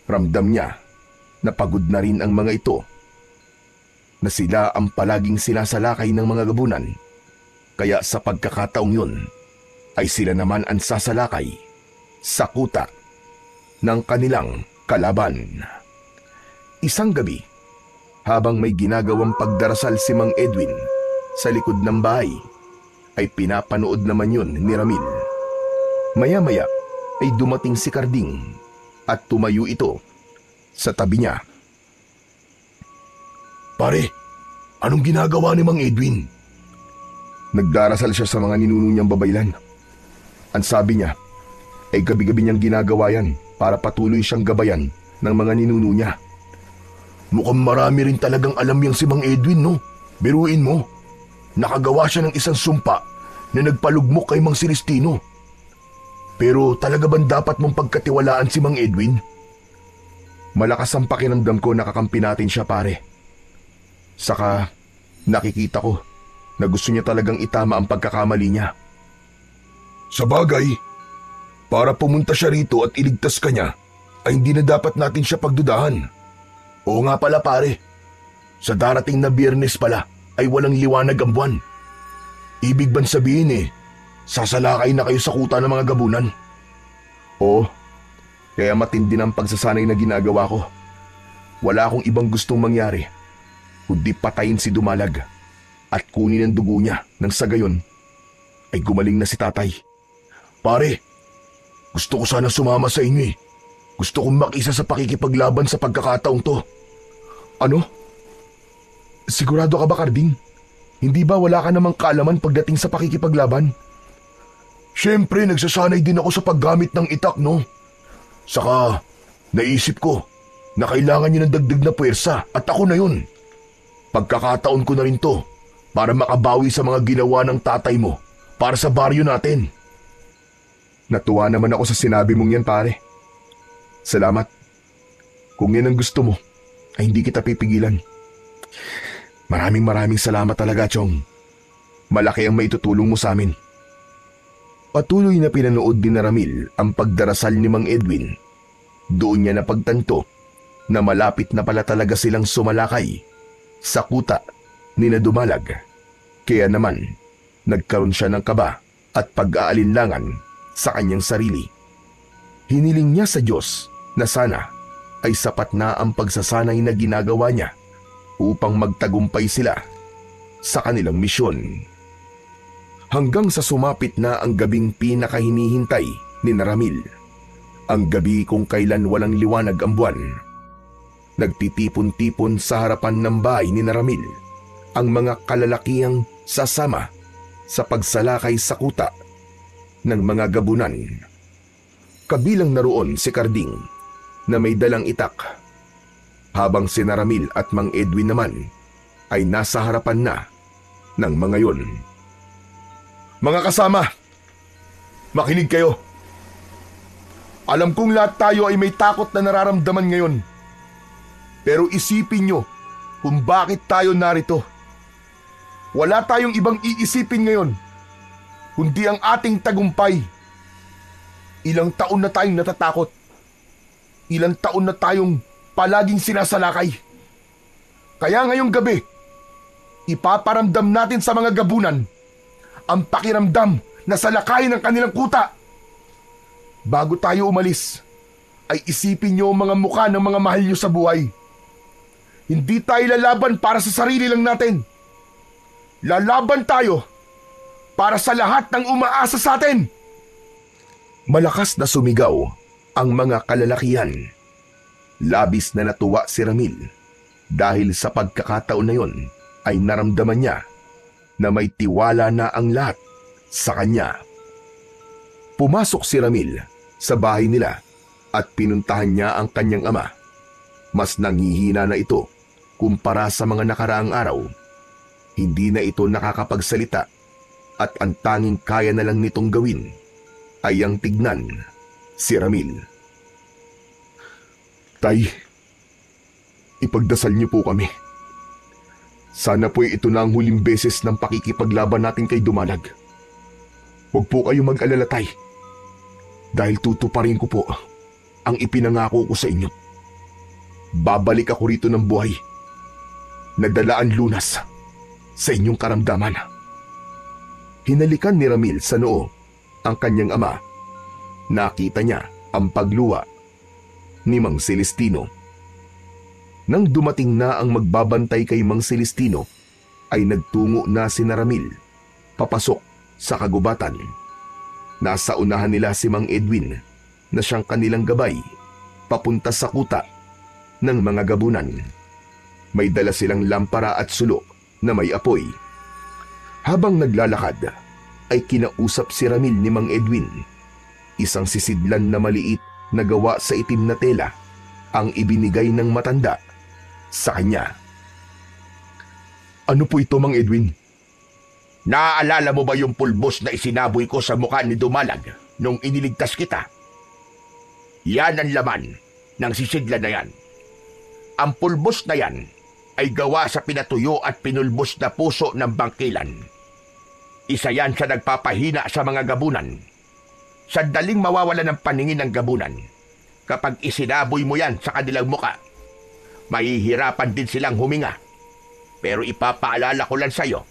Ramdam niya na pagod na rin ang mga ito, na sila ang palaging sinasalakay ng mga gabunan, kaya sa pagkakataong yun ay sila naman ang sasalakay sa kuta ng kanilang kalaban. Isang gabi, habang may ginagawang pagdarasal si Mang Edwin sa likod ng bahay, ay pinapanood naman yun ni Ramil. Maya-maya ay dumating si Karding at tumayo ito sa tabi niya. Pare, anong ginagawa ni Mang Edwin? Nagdarasal siya sa mga ninuno niyang babaylan. Ang sabi niya ay gabi-gabi niyang ginagawa yan para patuloy siyang gabayan ng mga ninuno niya. Mukhang marami rin talagang alam yang si Mang Edwin, no? Biruin mo, nakagawa siya ng isang sumpa na nagpalugmok kay Mang Celestino. Pero talaga bang dapat mong pagkatiwalaan si Mang Edwin? Malakas ang pakiramdam ko na kakampi natin siya, pare. Saka nakikita ko na gusto niya talagang itama ang pagkakamali niya. Sa bagay, para pumunta siya rito at iligtas ka niya, ay hindi na dapat natin siya pagdudahan. Oo nga pala pare, sa darating na Biyernes pala ay walang liwanag ang buwan. Ibig bang sabihin sasalakay na kayo sa kuta ng mga gabunan? Oo, kaya matindi ng pagsasanay na ginagawa ko. Wala akong ibang gustong mangyari, kundi patayin si Dumalag at kunin ang dugo niya nang sa gayon ay gumaling na si tatay. Pare, gusto ko sana sumama sa inyo eh. Gusto kong makisa sa pakikipaglaban sa pagkakataong to. Ano? Sigurado ka ba, Karding? Hindi ba wala ka namang kaalaman pagdating sa pakikipaglaban? Siyempre, nagsasanay din ako sa paggamit ng itak, no? Saka, naisip ko na kailangan niyo ng dagdag na puwersa at ako na yun. Pagkakataon ko na rin to para makabawi sa mga ginawa ng tatay mo para sa baryo natin. Natuwa naman ako sa sinabi mong yan, pare. Salamat. Kung yan ang gusto mo, ay hindi kita pipigilan. Maraming salamat talaga, Chong. Malaki ang maitutulong mo sa amin. Patuloy na pinanood din na Ramil ang pagdarasal ni Mang Edwin. Doon niya napagtanto na malapit na pala talaga silang sumalakay sa kuta ni na Dumalag. Kaya naman, nagkaroon siya ng kaba at pag-aalinlangan sa kanyang sarili. Hiniling niya sa Diyos na sana ay sapat na ang pagsasanay na ginagawa niya upang magtagumpay sila sa kanilang misyon. Hanggang sa sumapit na ang gabing pinakahinihintay ni Ramil, ang gabi kung kailan walang liwanag ang buwan. Nagtitipon-tipon sa harapan ng bahay ni Ramil ang mga kalalakihang sasama sa pagsalakay sa kuta ng mga gabunan. Kabilang naroon si Karding na may dalang itak, habang si Ramil at Mang Edwin naman ay nasa harapan na ng mga yon. Mga kasama, makinig kayo. Alam kong lahat tayo ay may takot na nararamdaman ngayon. Pero isipin nyo kung bakit tayo narito. Wala tayong ibang iisipin ngayon, kundi ang ating tagumpay. Ilang taon na tayong natatakot. Ilang taon na tayong palaging sinasalakay. Kaya ngayong gabi, ipaparamdam natin sa mga gabunan ang pakiramdam na salakayin ng kanilang kuta. Bago tayo umalis, ay isipin niyo ang mga mukha ng mga mahal niyo sa buhay. Hindi tayo lalaban para sa sarili lang natin. Lalaban tayo para sa lahat ng umaasa sa atin. Malakas na sumigaw ang mga kalalakihan. Labis na natuwa si Ramil dahil sa pagkakataon na yon ay naramdaman niya na may tiwala na ang lahat sa kanya. Pumasok si Ramil sa bahay nila at pinuntahan niya ang kanyang ama. Mas nanghihina na ito kumpara sa mga nakaraang araw. Hindi na ito nakakapagsalita at ang tanging kaya na lang nitong gawin ay ang tignan si Ramil. Tay, ipagdasal niyo po kami. Sana po'y ito na ang huling beses ng pakikipaglaban natin kay Dumalag. Huwag po kayo mag-alala, Tay. Dahil tutuparin ko po ang ipinangako ko sa inyo. Babalik ako rito ng buhay. Nagdalaan lunas sa inyong karamdaman. Hinalikan ni Ramil sa noo ang kanyang ama. Nakita niya ang pagluwa ni Mang Celestino. Nang dumating na ang magbabantay kay Mang Celestino, ay nagtungo na si Ramil papasok sa kagubatan. Nasa unahan nila si Mang Edwin na siyang kanilang gabay papunta sa kuta ng mga gabunan. May dala silang lampara at sulo na may apoy. Habang naglalakad, ay kinausap si Ramil ni Mang Edwin. Isang sisidlan na maliit na gawa sa itim na tela ang ibinigay ng matanda sa kanya. Ano po ito, Mang Edwin? Naaalala mo ba yung pulbos na isinaboy ko sa mukha ni Dumalag nung iniligtas kita? Yan ang laman ng sisidlan na yan. Ang pulbos na yan ay gawa sa pinatuyo at pinulbos na puso ng bangkilan. Isa yan sa nagpapahina sa mga gabunan. Sandaling mawawala ng paningin ng gabunan. Kapag isinaboy mo yan sa kanilang muka, mahihirapan din silang huminga. Pero ipapaalala ko lang sa'yo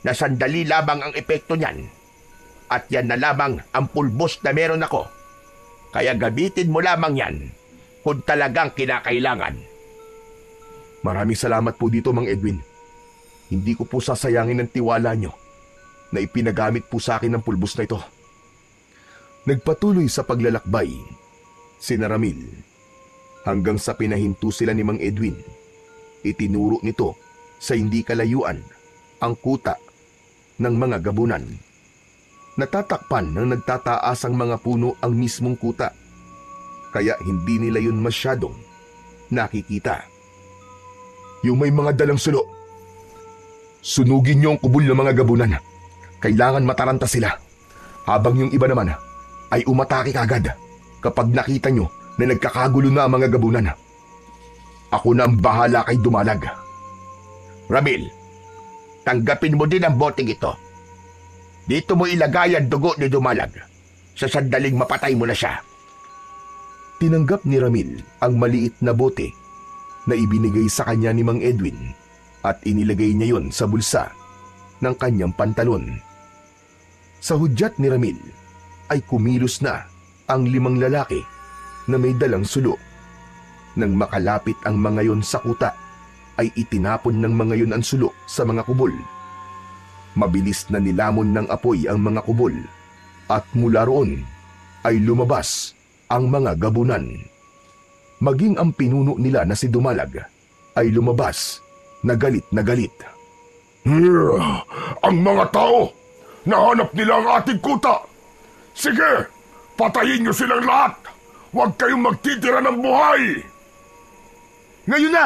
na sandali lamang ang epekto niyan. At yan na lamang ang pulbos na meron ako. Kaya gamitin mo lamang yan kung talagang kinakailangan. Maraming salamat po dito, Mang Edwin. Hindi ko po sasayangin ang tiwala nyo na ipinagamit po sa akin ng pulbos na ito. Nagpatuloy sa paglalakbay si Ramil hanggang sa pinahinto sila ni Mang Edwin. Itinuro nito sa hindi kalayuan ang kuta ng mga gabunan. Natatakpan ng nagtataas ang mga puno ang mismong kuta, kaya hindi nila yun masyadong nakikita. Yung may mga dalang sulo, sunugin niyo ang kubol ng mga gabunan. Kailangan mataranta sila. Habang yung iba naman ay umatake kagad kapag nakita nyo na nagkakagulo na ang mga gabunan. Ako na ang bahala kay Dumalag. Ramil, tanggapin mo din ang boteng ito. Dito mo ilagay ang dugo ni Dumalag. Sa sandaling mapatay mo na siya. Tinanggap ni Ramil ang maliit na bote na ibinigay sa kanya ni Mang Edwin at inilagay niya yon sa bulsa ng kanyang pantalon. Sa hudyat ni Ramil ay kumilos na ang 5 lalaki na may dalang sulo. Nang makalapit ang mga yon sa kuta, ay itinapon ng mga yon ang sulo sa mga kubol. Mabilis na nilamon ng apoy ang mga kubol at mula roon ay lumabas ang mga gabunan. Maging ang pinuno nila na si Dumalag ay lumabas na galit na galit. Ang mga tao, nahanap nila ang ating kuta. Sige, patayin niyo silang lahat. Huwag kayong magtitira ng buhay. Ngayon na!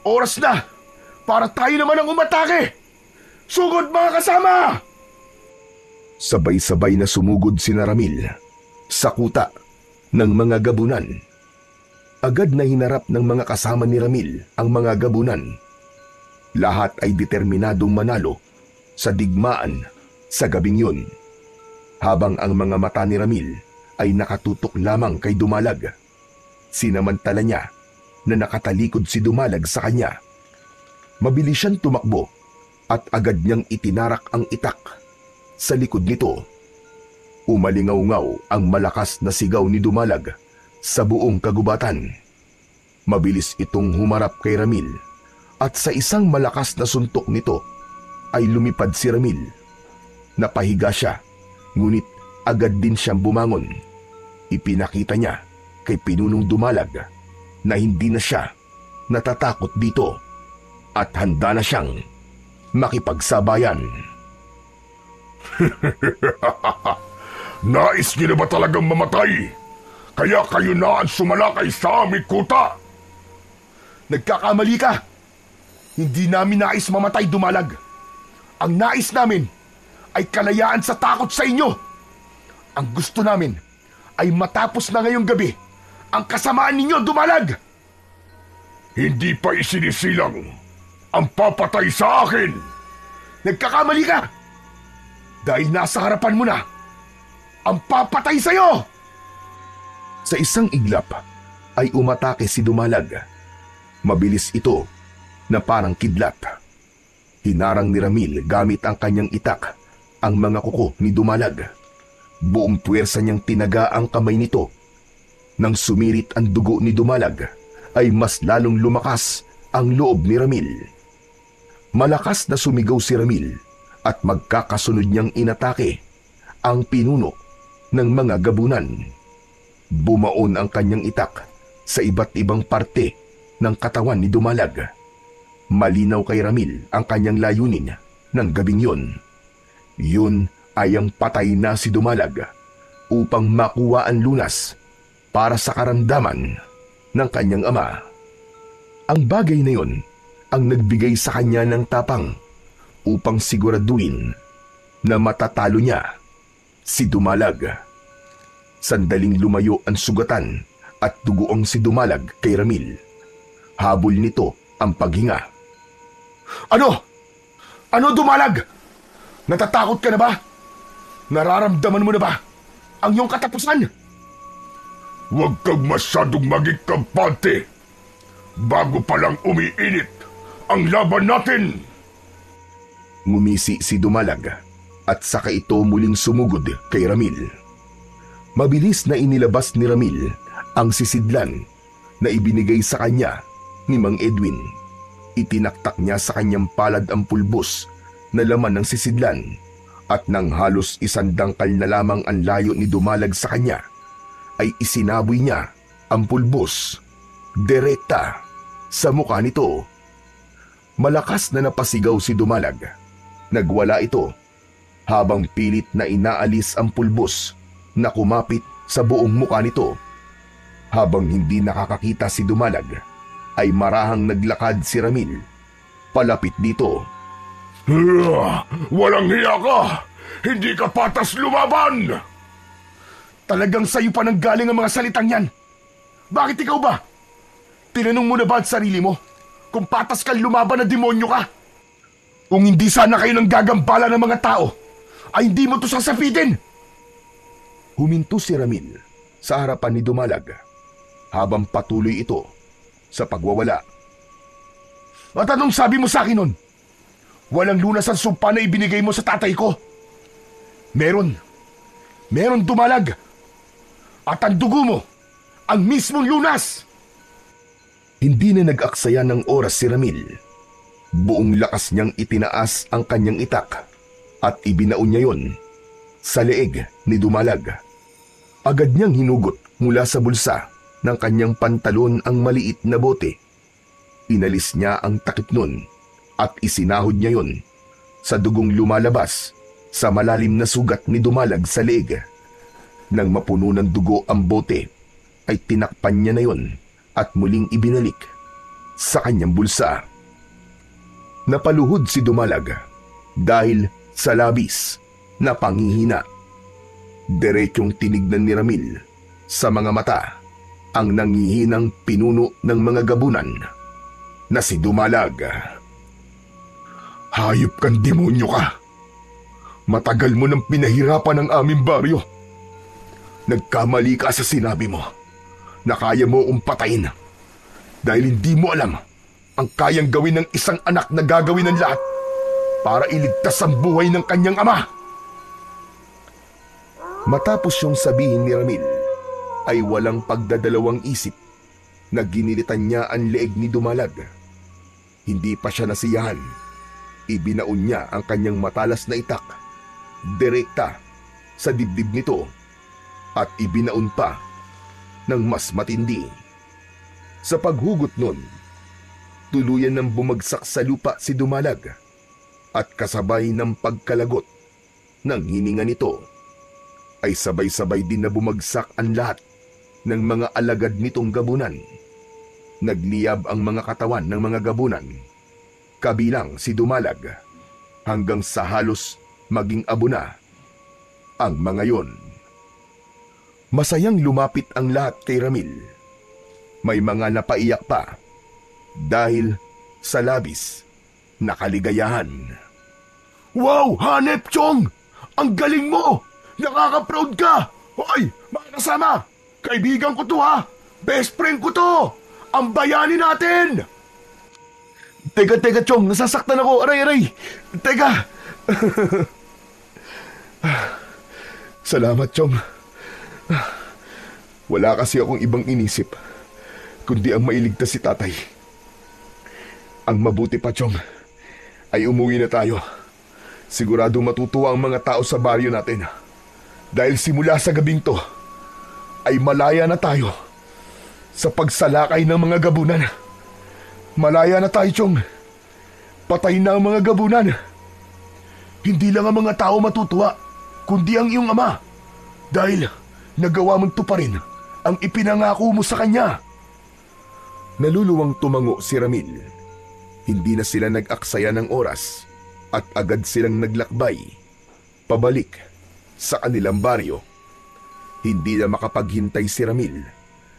Oras na! Para tayo naman ang umatake! Sugod mga kasama! Sabay-sabay na sumugod si Ramil sa kuta ng mga gabunan. Agad na hinarap ng mga kasama ni Ramil ang mga gabunan. Lahat ay determinadong manalo sa digmaan sa gabing yun. Habang ang mga mata ni Ramil ay nakatutok lamang kay Dumalag, sinamantala niya na nakatalikod si Dumalag sa kanya. Mabilis siyang tumakbo at agad niyang itinarak ang itak sa likod nito. Umalingaw-ngaw ang malakas na sigaw ni Dumalag sa buong kagubatan. Mabilis itong humarap kay Ramil at sa isang malakas na suntok nito ay lumipad si Ramil. Napahiga siya, ngunit agad din siyang bumangon. Ipinakita niya kay Pinunong Dumalag na hindi na siya natatakot dito at handa na siyang makipagsabayan. Nais niyo na ba talagang mamatay? Kaya kayo na ang sumalakay sa aming kuta. Nagkakamali ka! Hindi namin nais mamatay, Dumalag. Ang nais namin ay kalayaan sa takot sa inyo. Ang gusto namin ay matapos na ngayong gabi ang kasamaan ninyo, Dumalag! Hindi pa isinisilang ang papatay sa akin. Nagkakamali ka! Dahil nasa harapan mo na ang papatay sa'yo! Sa isang iglap ay umatake si Dumalag. Mabilis ito na parang kidlat. Hinarang ni Ramil gamit ang kanyang itak ang mga kuko ni Dumalag. Buong puwersa niyang tinaga ang kamay nito. Nang sumirit ang dugo ni Dumalag, ay mas lalong lumakas ang loob ni Ramil. Malakas na sumigaw si Ramil at magkakasunod niyang inatake ang pinuno ng mga gabunan. Bumaon ang kanyang itak sa iba't ibang parte ng katawan ni Dumalag. Malinaw kay Ramil ang kanyang layunin ng gabing yun. Yun ay ang patay na si Dumalag upang makuha ang lunas para sa karamdaman ng kanyang ama. Ang bagay na yun ang nagbigay sa kanya ng tapang upang siguraduhin na matatalo niya si Dumalag. Sandaling lumayo ang sugatan at dugoong si Dumalag kay Ramil. Habol nito ang paghinga. Ano? Ano, Dumalag? Natatakot ka na ba? Nararamdaman mo na ba ang iyong katapusan? Huwag kang masyadong maging kampante. Bago pa lang umiinit ang laban natin. Ngumisi si Dumalag at saka ito muling sumugod kay Ramil. Mabilis na inilabas ni Ramil ang sisidlan na ibinigay sa kanya ni Mang Edwin. Itinaktak niya sa kanyang palad ang pulbos na laman ng sisidlan at nang halos 100 dangkal na lamang ang layo ni Dumalag sa kanya, ay isinaboy niya ang pulbos direkta sa mukha nito. Malakas na napasigaw si Dumalag. Nagwala ito habang pilit na inaalis ang pulbos na kumapit sa buong mukha nito. Habang hindi nakakakita si Dumalag, ay marahang naglakad si Ramil palapit dito. Walang hiya ka! Hindi ka patas lumaban! Talagang sa'yo pa nanggaling ang mga salitang yan. Bakit ikaw ba? Tinanong mo na ba ang sarili mo kung patas kang lumaban na demonyo ka? Kung hindi sana kayo nang gagambala ng mga tao, ay hindi mo to sasapitin. Huminto si Ramil sa harapan ni Dumalag habang patuloy ito sa pagwawala. At anong sabi mo sa akin nun? Walang lunas ang sumpa na ibinigay mo sa tatay ko. Meron Dumalag. At ang dugo mo, ang mismong lunas. Hindi na nag-aksaya ng oras si Ramil. Buong lakas niyang itinaas ang kanyang itak at ibinaon niya yon sa leeg ni Dumalag. Agad niyang hinugot mula sa bulsa ng kanyang pantalon ang maliit na bote. Inalis niya ang takip nun at isinahod niya yon sa dugong lumalabas sa malalim na sugat ni Dumalag sa leeg. Nang mapuno ng dugo ang bote, ay tinakpan niya na yon at muling ibinalik sa kanyang bulsa. Napaluhod si Dumalag dahil sa labis na panghihina. Diretsyong tinignan ni Ramil sa mga mata ang nanghihinang pinuno ng mga gabunan na si Dumalag. Hayop kang demonyo ka. Matagal mo nang pinahirapan ang aming baryo. Nagkamali ka sa sinabi mo na kaya mo patayin dahil hindi mo alam ang kayang gawin ng isang anak na gagawin ng lahat para iligtas ang buhay ng kanyang ama. Matapos yung sabihin ni Ramil, ay walang pagdadalawang isip na ginilitan niya ang leeg ni Dumalag. Hindi pa siya nasiyahan. Ibinaon niya ang kanyang matalas na itak direkta sa dibdib nito at ibinaon pa ng mas matindi. Sa paghugot nun, tuluyan nang bumagsak sa lupa si Dumalag at kasabay ng pagkalagot ng hininga nito ay sabay-sabay din na bumagsak ang lahat ng mga alagad nitong gabunan. Nagliyab ang mga katawan ng mga gabunan, kabilang si Dumalag, hanggang sa halos maging abo na ang mga yon. Masayang lumapit ang lahat kay Ramil. May mga napaiyak pa dahil sa labis na kaligayahan. Wow, Hanep Chong! Ang galing mo! Nakaka-proud ka! Hoy, mga kasama! Kaibigan ko to ha! Best friend ko to! Ang bayani natin! Teka, Chong! Nasasaktan ako! Aray! Teka! Salamat, Chong. Wala kasi akong ibang inisip kundi ang mailigtas si tatay. Ang mabuti pa, Chong, ay umuwi na tayo. Siguradong matutuwa ang mga tao sa baryo natin. Dahil simula sa gabing to, ay malaya na tayo sa pagsalakay ng mga gabunan. Malaya na tayo, Chong. Patay na ang mga gabunan. Hindi lang ang mga tao matutuwa, kundi ang iyong ama. Dahil nagawa mong tuparin ang ipinangako mo sa kanya. Naluluwang tumango si Ramil. Hindi na sila nag-aksaya ng oras at agad silang naglakbay pabalik sa kanilang baryo. Hindi na makapaghintay si Ramil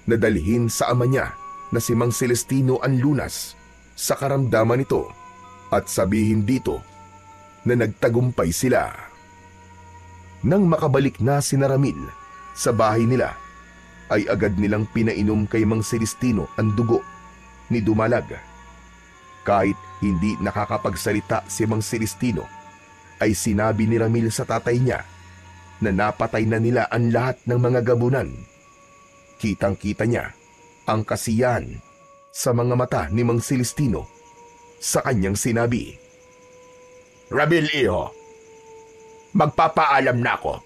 na dalhin sa ama niya na si Mang Celestino ang lunas sa karamdaman nito at sabihin dito na nagtagumpay sila. Nang makabalik na si Ramil sa bahay nila, ay agad nilang pinainom kay Mang Celestino ang dugo ni Dumalag. Kahit hindi nakakapagsalita si Mang Celestino, ay sinabi ni Ramil sa tatay niya na napatay na nila ang lahat ng mga gabunan. Kitang-kita niya ang kasiyahan sa mga mata ni Mang Celestino sa kanyang sinabi. Ramil, iho, magpapaalam na ako.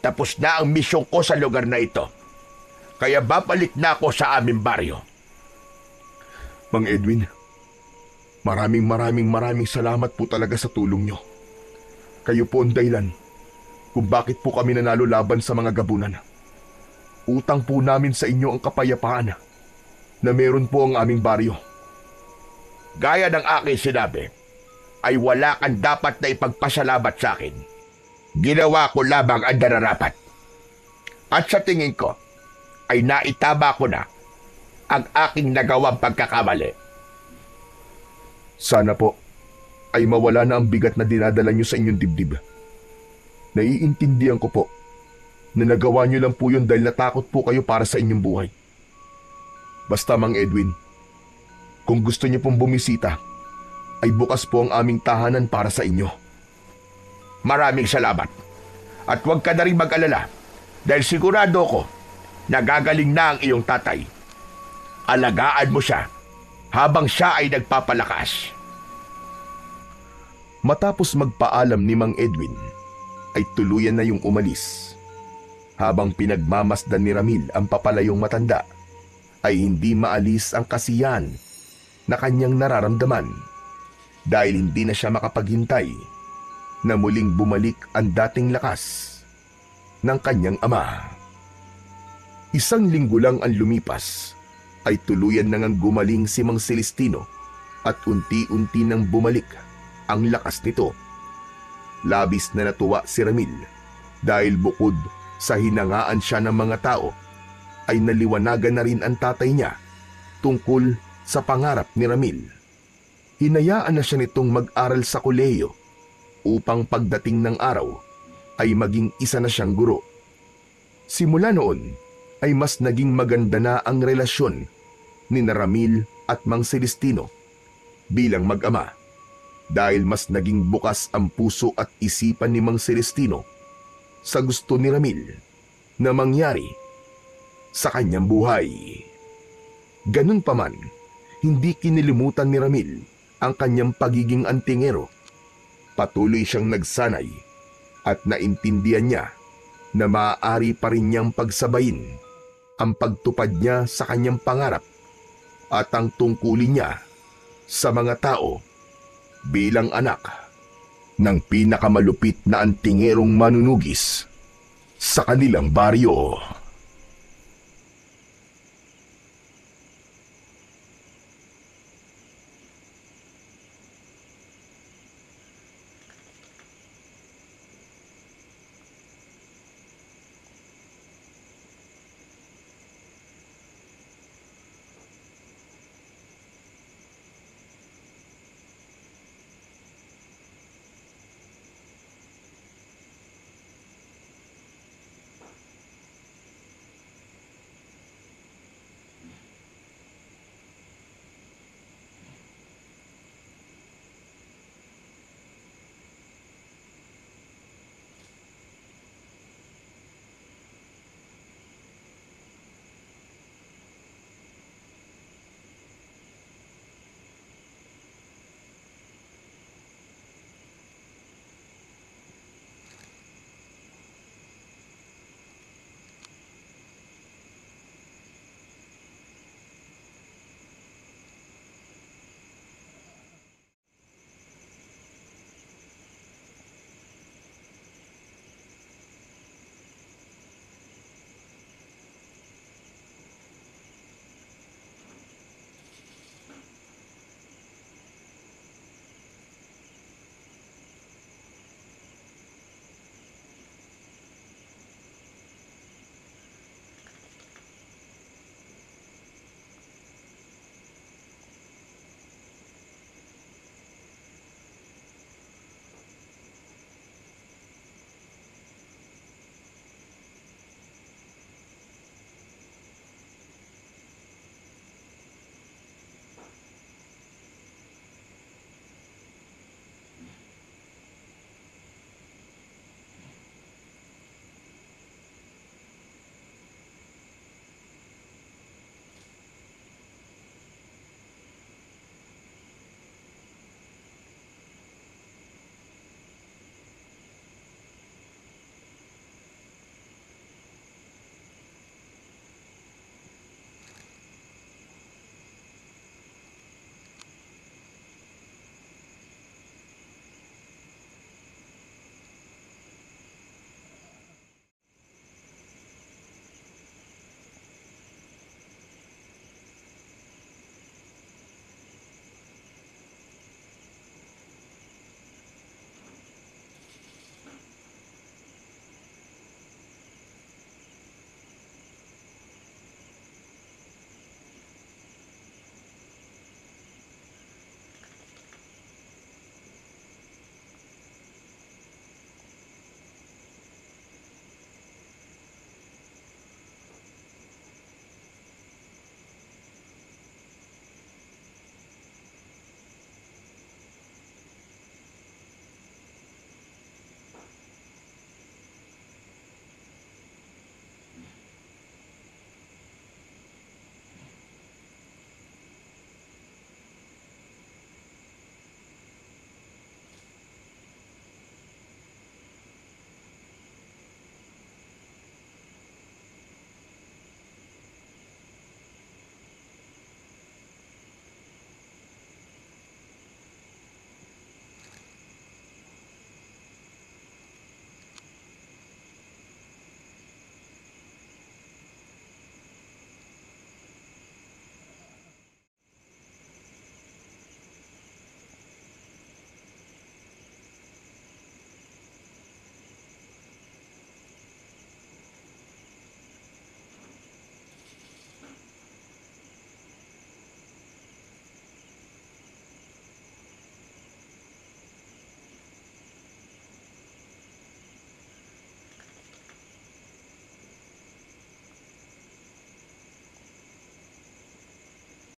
Tapos na ang misyon ko sa lugar na ito. Kaya babalik na ako sa aming baryo. Mang Edwin, maraming salamat po talaga sa tulong nyo. Kayo po ang dahilan kung bakit po kami nanalo laban sa mga gabunan. Utang po namin sa inyo ang kapayapaan na meron po ang aming baryo. Gaya ng aking sinabi, ay wala kang dapat na ipagpasalamat sa akin. Ginawa ko lamang ang nararapat. At sa tingin ko, ay naitama ko na ang aking nagawang pagkakamali. Sana po ay mawala na ang bigat na dinadala nyo sa inyong dibdib. Naiintindihan ko po na nagawa nyo lang po yun dahil natakot po kayo para sa inyong buhay. Basta, Mang Edwin, kung gusto nyo pong bumisita, ay bukas po ang aming tahanan para sa inyo. Maraming salamat. At huwag ka na rin mag-alala dahil sigurado ko nagagaling na ang iyong tatay. Alagaan mo siya habang siya ay nagpapalakas. Matapos magpaalam ni Mang Edwin, ay tuluyan na yung umalis. Habang pinagmamasdan ni Ramil ang papalayong matanda, ay hindi maalis ang kasiyahan na kanyang nararamdaman dahil hindi na siya makapaghintay na muling bumalik ang dating lakas ng kanyang ama. 1 linggo lang ang lumipas, ay tuluyan na ngang gumaling si Mang Celestino at unti-unti nang bumalik ang lakas nito. Labis na natuwa si Ramil dahil bukod sa hinangaan siya ng mga tao, ay naliwanagan na rin ang tatay niya tungkol sa pangarap ni Ramil. Hinayaan na siya nitong mag-aral sa kolehiyo upang pagdating ng araw ay maging isa na siyang guro. Simula noon ay mas naging maganda na ang relasyon ni Ramil at Mang Celestino bilang mag-ama dahil mas naging bukas ang puso at isipan ni Mang Celestino sa gusto ni Ramil na mangyari sa kanyang buhay. Ganun pa man, hindi kinilimutan ni Ramil ang kanyang pagiging antingero. Patuloy siyang nagsanay at naintindihan niya na maaari pa rin niyang pagsabayin ang pagtupad niya sa kanyang pangarap at ang tungkulin niya sa mga tao bilang anak ng pinakamalupit na antingerong manunugis sa kanilang baryo.